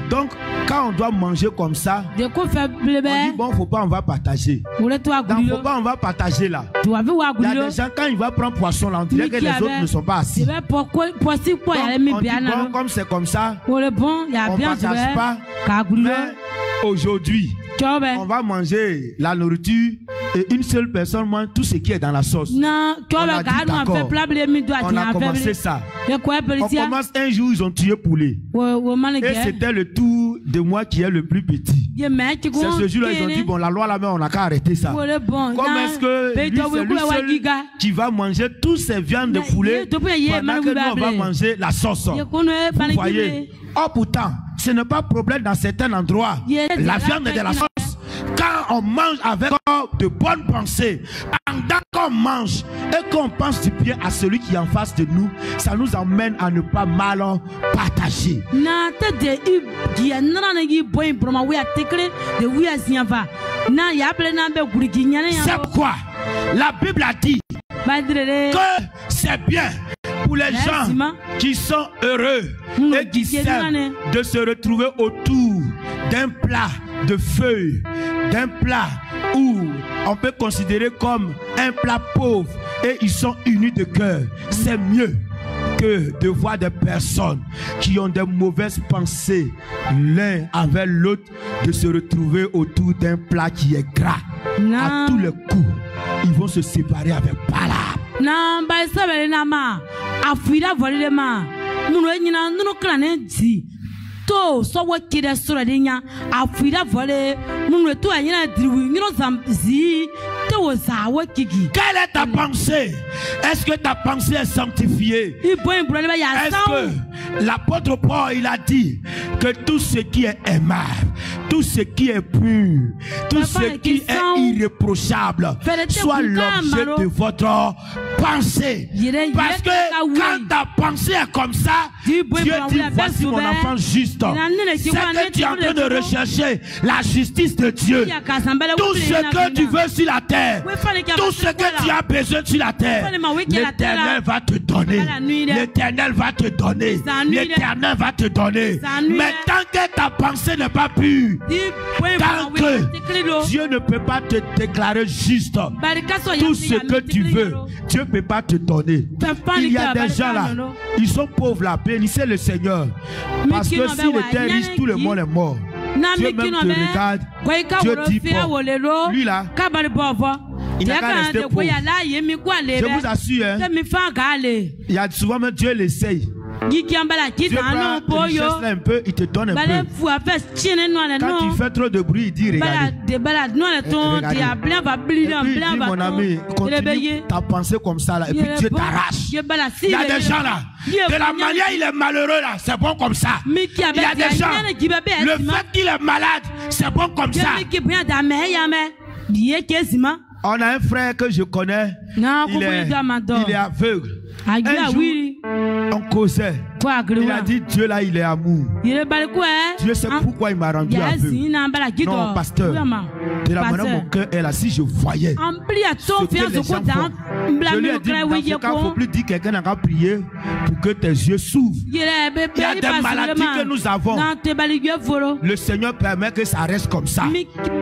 Donc, quand on doit manger comme ça, on dit bon, faut pas, on va partager. Donc, faut pas, on va partager là. Il y a des gens, quand ils vont prendre poisson là, on dirait que les autres ne sont pas assis. Donc, on dit bon, comme c'est comme ça, on ne partage pas. Mais aujourd'hui, on va manger la nourriture et une seule personne mange tout ce qui est dans la sauce. On a dit d'accord. On a commencé ça. On commence un jour, ils ont tué poulet. Et c'était le tour de moi qui est le plus petit. C'est ce jour-là, ils ont dit bon, la loi là-bas, on n'a qu'à arrêter ça. Comment est-ce que lui, c'est lui seul qui va manger toutes ces viandes de poulet pendant que nous, on va manger la sauce? Vous voyez? Oh, pourtant, ce n'est pas problème dans certains endroits. La viande est de la sauce. quand on mange avec de bonnes pensées, pendant qu'on mange et qu'on pense du bien à celui qui est en face de nous, ça nous emmène à ne pas mal partager. C'est pourquoi la Bible a dit que c'est bien pour les gens qui sont heureux et qui s'aiment de se retrouver autour d'un plat de feuilles, d'un plat où on peut considérer comme un plat pauvre et ils sont unis de cœur. C'est mieux que de voir des personnes qui ont des mauvaises pensées l'un avec l'autre, de se retrouver autour d'un plat qui est gras. À tous les coups, ils vont se séparer avec palabre. To so what kid as Soradinia, Afrida Volley, Munuetu and Yana Drew, Z, to was our kiki. Quelle est ta pensée? Est-ce que ta pensée est sanctifiée? Est-ce que l'apôtre Paul il a dit que tout ce qui est aimable, tout ce qui est pur, tout ce qui est irréprochable soit l'objet de votre pensée? Parce que quand ta pensée est comme ça, Dieu dit voici mon enfant juste. C'est que tu es en train de rechercher la justice de Dieu. Tout ce que tu veux sur la terre, tout ce que tu as besoin sur la terre, l'Éternel va te donner. L'Éternel va te donner. L'Éternel va te donner. Mais tant que ta pensée n'est pas pure, tant que Dieu ne peut pas te déclarer juste, tout ce que tu veux, Dieu ne peut pas te donner. Il y a des gens là, ils sont pauvres là, bénissez le Seigneur. Parce que s'il était riche, tout le monde est mort. Dieu même te regarde. Dieu dit bon, lui là, il n'a qu'à rester pauvre. Je vous assure, hein, il y a souvent même Dieu l'essaye. Dieu prend une richesse là un peu, il te donne un peu. Quand il fait trop de bruit, il dit regardez. Et puis il dit mon ami, continue ta pensée comme ça là, et puis Dieu t'arrache. Il y a des gens là, de la manière il est malheureux là, c'est bon comme ça. Il y a des gens, le fait qu'il est malade, c'est bon comme ça. On a un frère que je connais, il est aveugle. Un jour, on causait. Il a dit Dieu là il est amour. Dieu sait pourquoi il m'a rendu aveugle. Non pasteur, de la manière mon cœur est là, si je voyais ce que les gens font, je lui ai dit dans ce cas, il ne faut plus dire quelqu'un n'a qu'à prier pour que tes yeux s'ouvrent. Il y a des maladies que nous avons. Le Seigneur permet que ça reste comme ça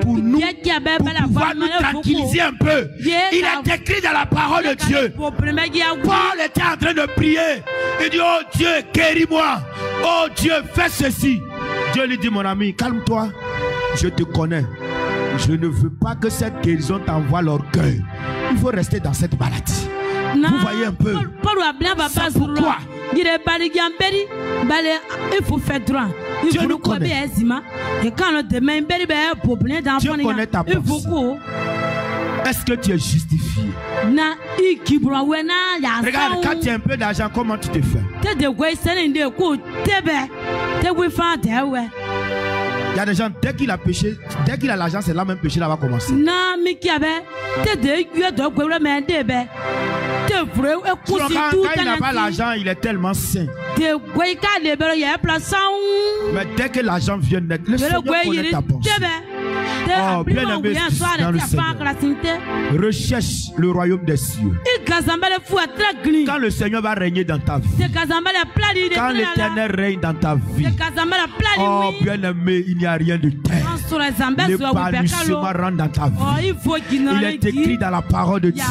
pour nous, pour pouvoir nous tranquilliser un peu. Il est écrit dans la parole de Dieu. Paul était en train de prier. Il dit oh Dieu, guéris-moi. Oh Dieu, fais ceci. Dieu lui dit mon ami, calme-toi. Je te connais. Je ne veux pas que cette guérison t'envoie l'orgueil. Il faut rester dans cette maladie. Vous voyez un peu. C'est pourquoi Dieu nous connaît. Dieu connaît ta pensée. Est-ce que tu es justifié? Regarde, quand tu as un peu d'argent, comment tu te fais? Il y a des gens, dès qu'il a péché, dès qu'il a l'argent, c'est là même péché là va commencer. Quand il n'a pas l'argent, il est tellement sain. Mais dès que l'argent vient naître, le Seigneur connaît ta pensée. Oh, bien aimé dans le Seigneur, recherche le royaume des cieux. Quand le Seigneur va régner dans ta vie, quand l'Éternel règne dans ta vie, oh bien aimé, il n'y a rien de tel. L'épanouissement rentre dans ta vie. Il est écrit dans la parole de Dieu.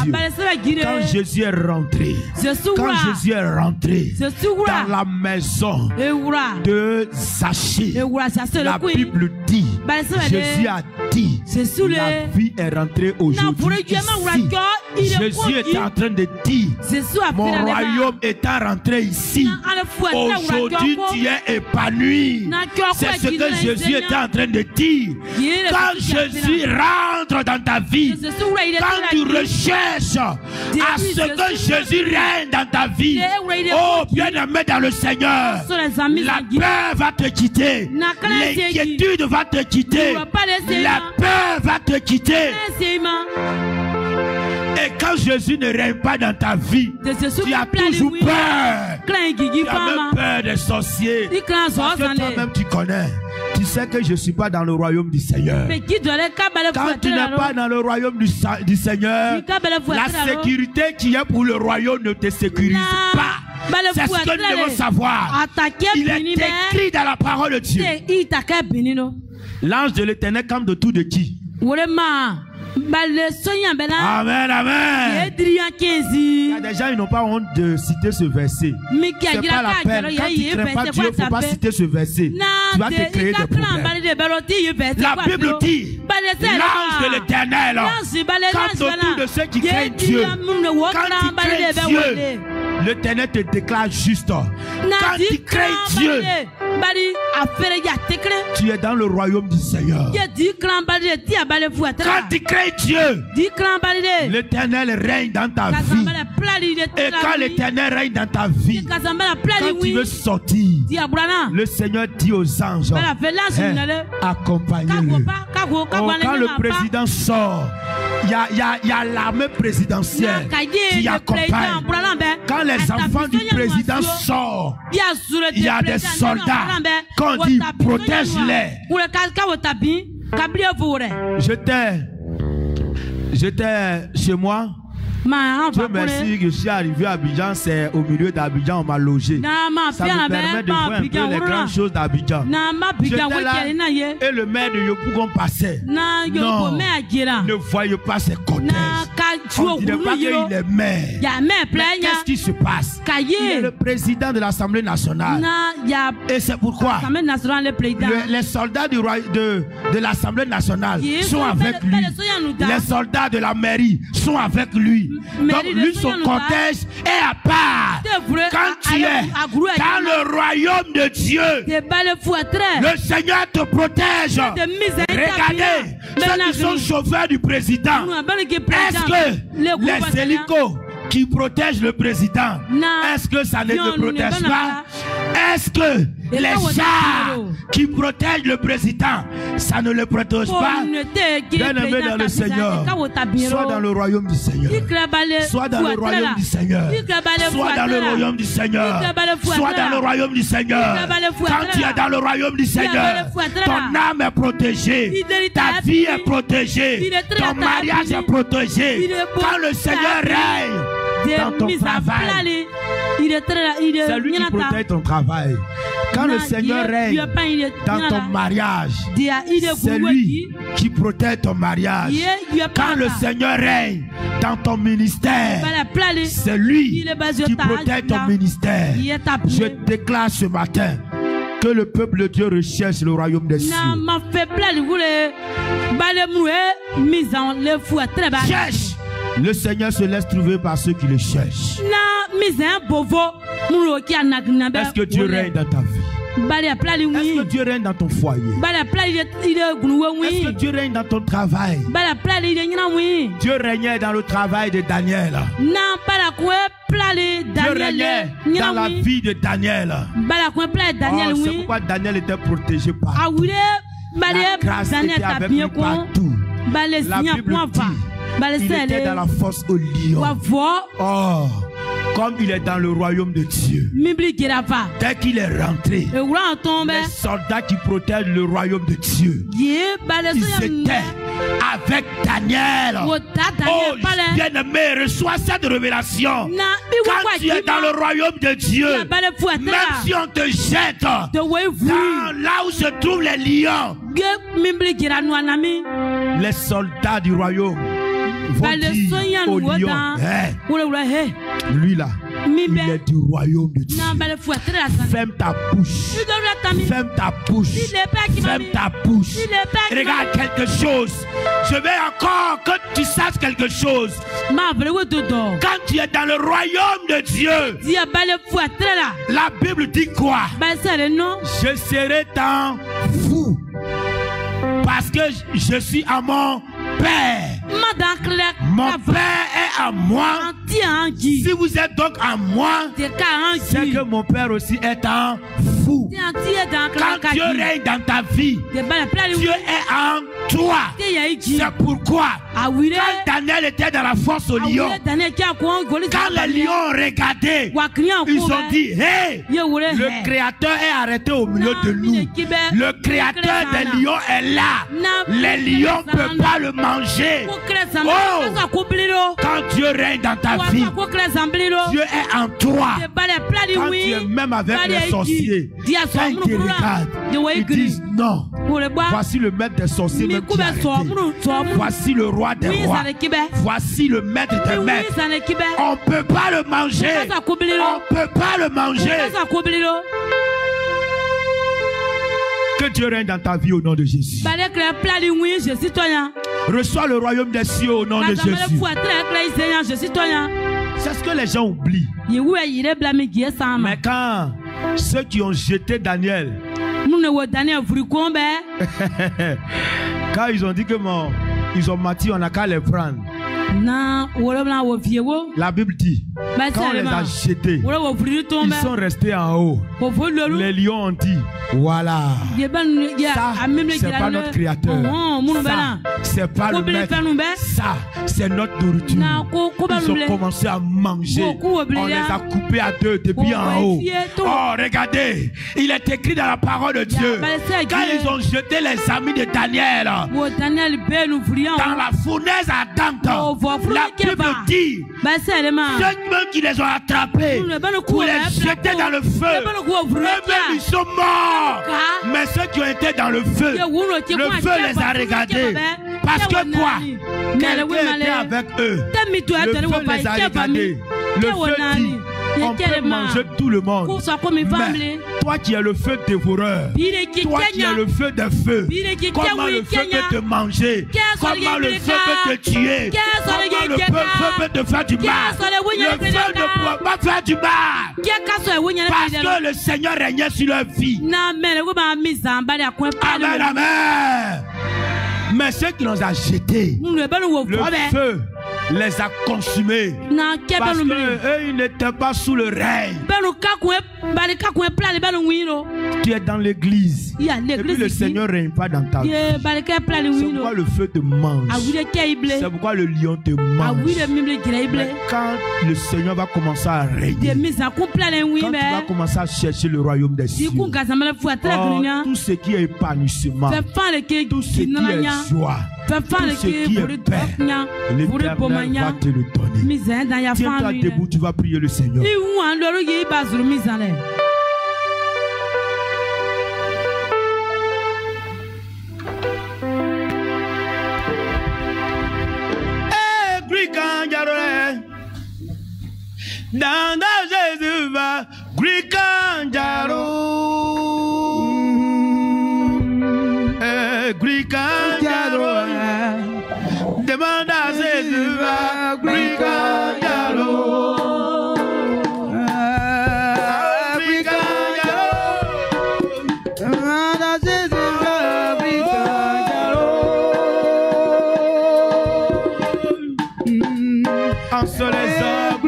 Quand Jésus est rentré, dans la maison de Zachée, la Bible dit, Jésus a dit, la vie est rentrée aujourd'hui ici. Jésus était en train de dire, mon royaume étant rentré ici, aujourd'hui tu es épanoui. C'est ce que Jésus était en train de dire. Quand Jésus rentre dans ta vie, quand tu recherches à ce que Jésus règne dans ta vie, oh bien-aimé dans le Seigneur, la peur va te quitter, l'inquiétude va te quitter, la peur va te quitter. Et quand Jésus ne règne pas dans ta vie, tu as toujours peur. Tu as même peur des sorciers. Parce que toi-même tu connais. Tu sais que je ne suis pas dans le royaume du Seigneur. Quand tu n'es pas dans le royaume du Seigneur, la sécurité qui est pour le royaume ne te sécurise pas. C'est ce que nous devons savoir. Il est écrit dans la parole de Dieu. L'ange de l'Éternel campe autour de qui? Amen, amen. Il y a des gens qui n'ont pas honte de citer ce verset. C'est pas la peine. Quand tu ne crains pas Dieu, il ne faut pas citer ce verset. Tu vas te créer des problèmes. La Bible dit, l'ange de l'Éternel campe autour de ceux qui craignent Dieu. Quand tu crains Dieu, l'Éternel te déclare juste. Quand tu crains Dieu, tu es dans le royaume du Seigneur. Quand tu crains Dieu, l'Éternel règne dans ta vie. Et quand l'Éternel règne dans ta vie, quand tu veux sortir, le Seigneur dit aux anges, accompagnez-le. Quand le président sort, il y a l'armée présidentielle qui accompagne. Quand les enfants du président sortent, il y a des soldats. Quand on dit protège-les. J'étais chez moi. Dieu merci, je suis arrivé à Abidjan, c'est au milieu d'Abidjan, on m'a logé. Ça me permet de voir un peu les grandes choses d'Abidjan. J'étais là et le maire de Yopougon passait. Non, ne voyez pas ses cortèges. On ne dirait pas qu'il est maire. Mais qu'est-ce qui se passe? Il est le président de l'Assemblée nationale. Et c'est pourquoi les soldats de l'Assemblée nationale sont avec lui. Les soldats de la mairie sont avec lui. Donc lui, son cortège est à part. Quand tu es dans le royaume de Dieu, le Seigneur te protège. Regardez, ceux qui sont chauffeurs du président, est-ce que les hélicos qui protègent le président, est-ce que ça ne te protège pas? Est-ce que les chars qui protègent le président, ça ne le protège pas? Bien-aimé dans le Seigneur, sois dans le royaume du Seigneur. Sois dans le royaume du Seigneur. Sois dans le royaume du Seigneur. Sois dans le royaume du Seigneur. Quand tu es dans le royaume du Seigneur, ton âme est protégée, ta vie est protégée, ton mariage est protégé. Quand le Seigneur règne dans ton travail, c'est lui qui protège ton travail. Quand le Seigneur règne dans ton mariage, c'est lui qui protège ton mariage. Quand le Seigneur règne dans ton ministère, c'est lui qui protège ton ministère. Je déclare ce matin que le peuple de Dieu recherche le royaume des cieux. Cherche. Le Seigneur se laisse trouver par ceux qui le cherchent. Est-ce que Dieu règne dans ta vie? Est-ce que Dieu règne dans ton foyer? Est-ce que Dieu règne dans ton travail? Dieu régnait dans le travail de Daniel. Dieu régnait dans la vie de Daniel. Oh, c'est pourquoi Daniel était protégé partout. La grâce était avec lui partout. La Bible dit il était dans la fosse au lion. Oh, comme il est dans le royaume de Dieu. Dès qu'il est rentré, les soldats qui protègent le royaume de Dieu, ils étaient avec Daniel. Oh, bien-aimé, reçois cette révélation. Quand tu es dans le royaume de Dieu, même si on te jette là où se trouvent les lions, les soldats du royaume vont dire au lion, lui là, Il est du royaume de Dieu. Ferme ta bouche. Ferme ta bouche. Ferme ta bouche. Regarde quelque chose. Je vais encore que tu saches quelque chose. Quand tu es dans le royaume de Dieu, la Bible dit quoi? Je serai un fou parce que je suis à mon Père. Mon Père est à moi. Si vous êtes donc à moi, c'est que mon Père aussi est un fou. Quand Dieu règne dans ta vie, Dieu est en toi. C'est pourquoi quand Daniel était dans la fosse au lion, quand les lions ont regardé, ils ont dit: hey, le Créateur est arrêté au milieu de nous. Le Créateur des lions est là. Les lions ne peuvent pas le manger. Oh, quand Dieu règne dans ta vie, Dieu est en toi. Quand tu es même avec les sorciers, quand ils te regardent, ils disent: non, voici le maître des sorciers, même qui a arrêté. Voici le roi des rois. Voici le maître des maîtres. On ne peut pas le manger. On ne peut pas le manger. Que Dieu règne dans ta vie au nom de Jésus. Reçois le royaume des cieux au nom de Jésus. C'est ce que les gens oublient. Mais quand ceux qui ont jeté Daniel, quand ils ont dit que ils ont menti, on n'a qu'à les prendre. La Bible dit, quand on les a jetés, ils sont restés en haut. Les lions ont dit: voilà, ça c'est pas notre créateur, ça c'est pas le maître, ça c'est notre nourriture. Ils ont commencé à manger. On les a coupés à deux depuis en haut. Oh, regardez, il est écrit dans la parole de Dieu, quand ils ont jeté les amis de Daniel dans la fournaise ardente, la Bible dit, ceux qui les ont attrapés pour les jeter dans le feu, eux-mêmes ils sont morts. Mais ceux qui ont été dans le feu les a regardés. Parce que quoi? Quelqu'un était avec eux. Le feu les a regardés. Le feu dit: on peut manger tout le monde. Mais toi qui es le feu dévoreur, toi qui es le feu des feux, comment le feu peut te manger? Comment le feu peut te tuer? Comment le feu peut te faire du mal? Le feu ne pourra pas faire du mal. Parce que le Seigneur régnait sur leur vie. Amen, amen. Mais ceux qui nous ont jetés, le feu les a consumés. Parce qu'eux, ils n'étaient pas sous le règne. Tu es dans l'église. Et puis le Seigneur ne règne pas dans ta vie. C'est pourquoi le feu te mange. C'est pourquoi le lion te mange. Mais quand le Seigneur va commencer à régner, quand tu vas commencer à chercher le royaume des cieux, tout ce qui est épanouissement, tout ce qui est joie, tout ce qui est paix, l'Éternel va te le donner. Tiens-toi debout, tu vas prier le Seigneur. Dans Jésus va Grikanjaro, Grikanjaro, demande à Jésus va Grikanjaro, demande à Jésus va Grikanjaro, en se les hommes.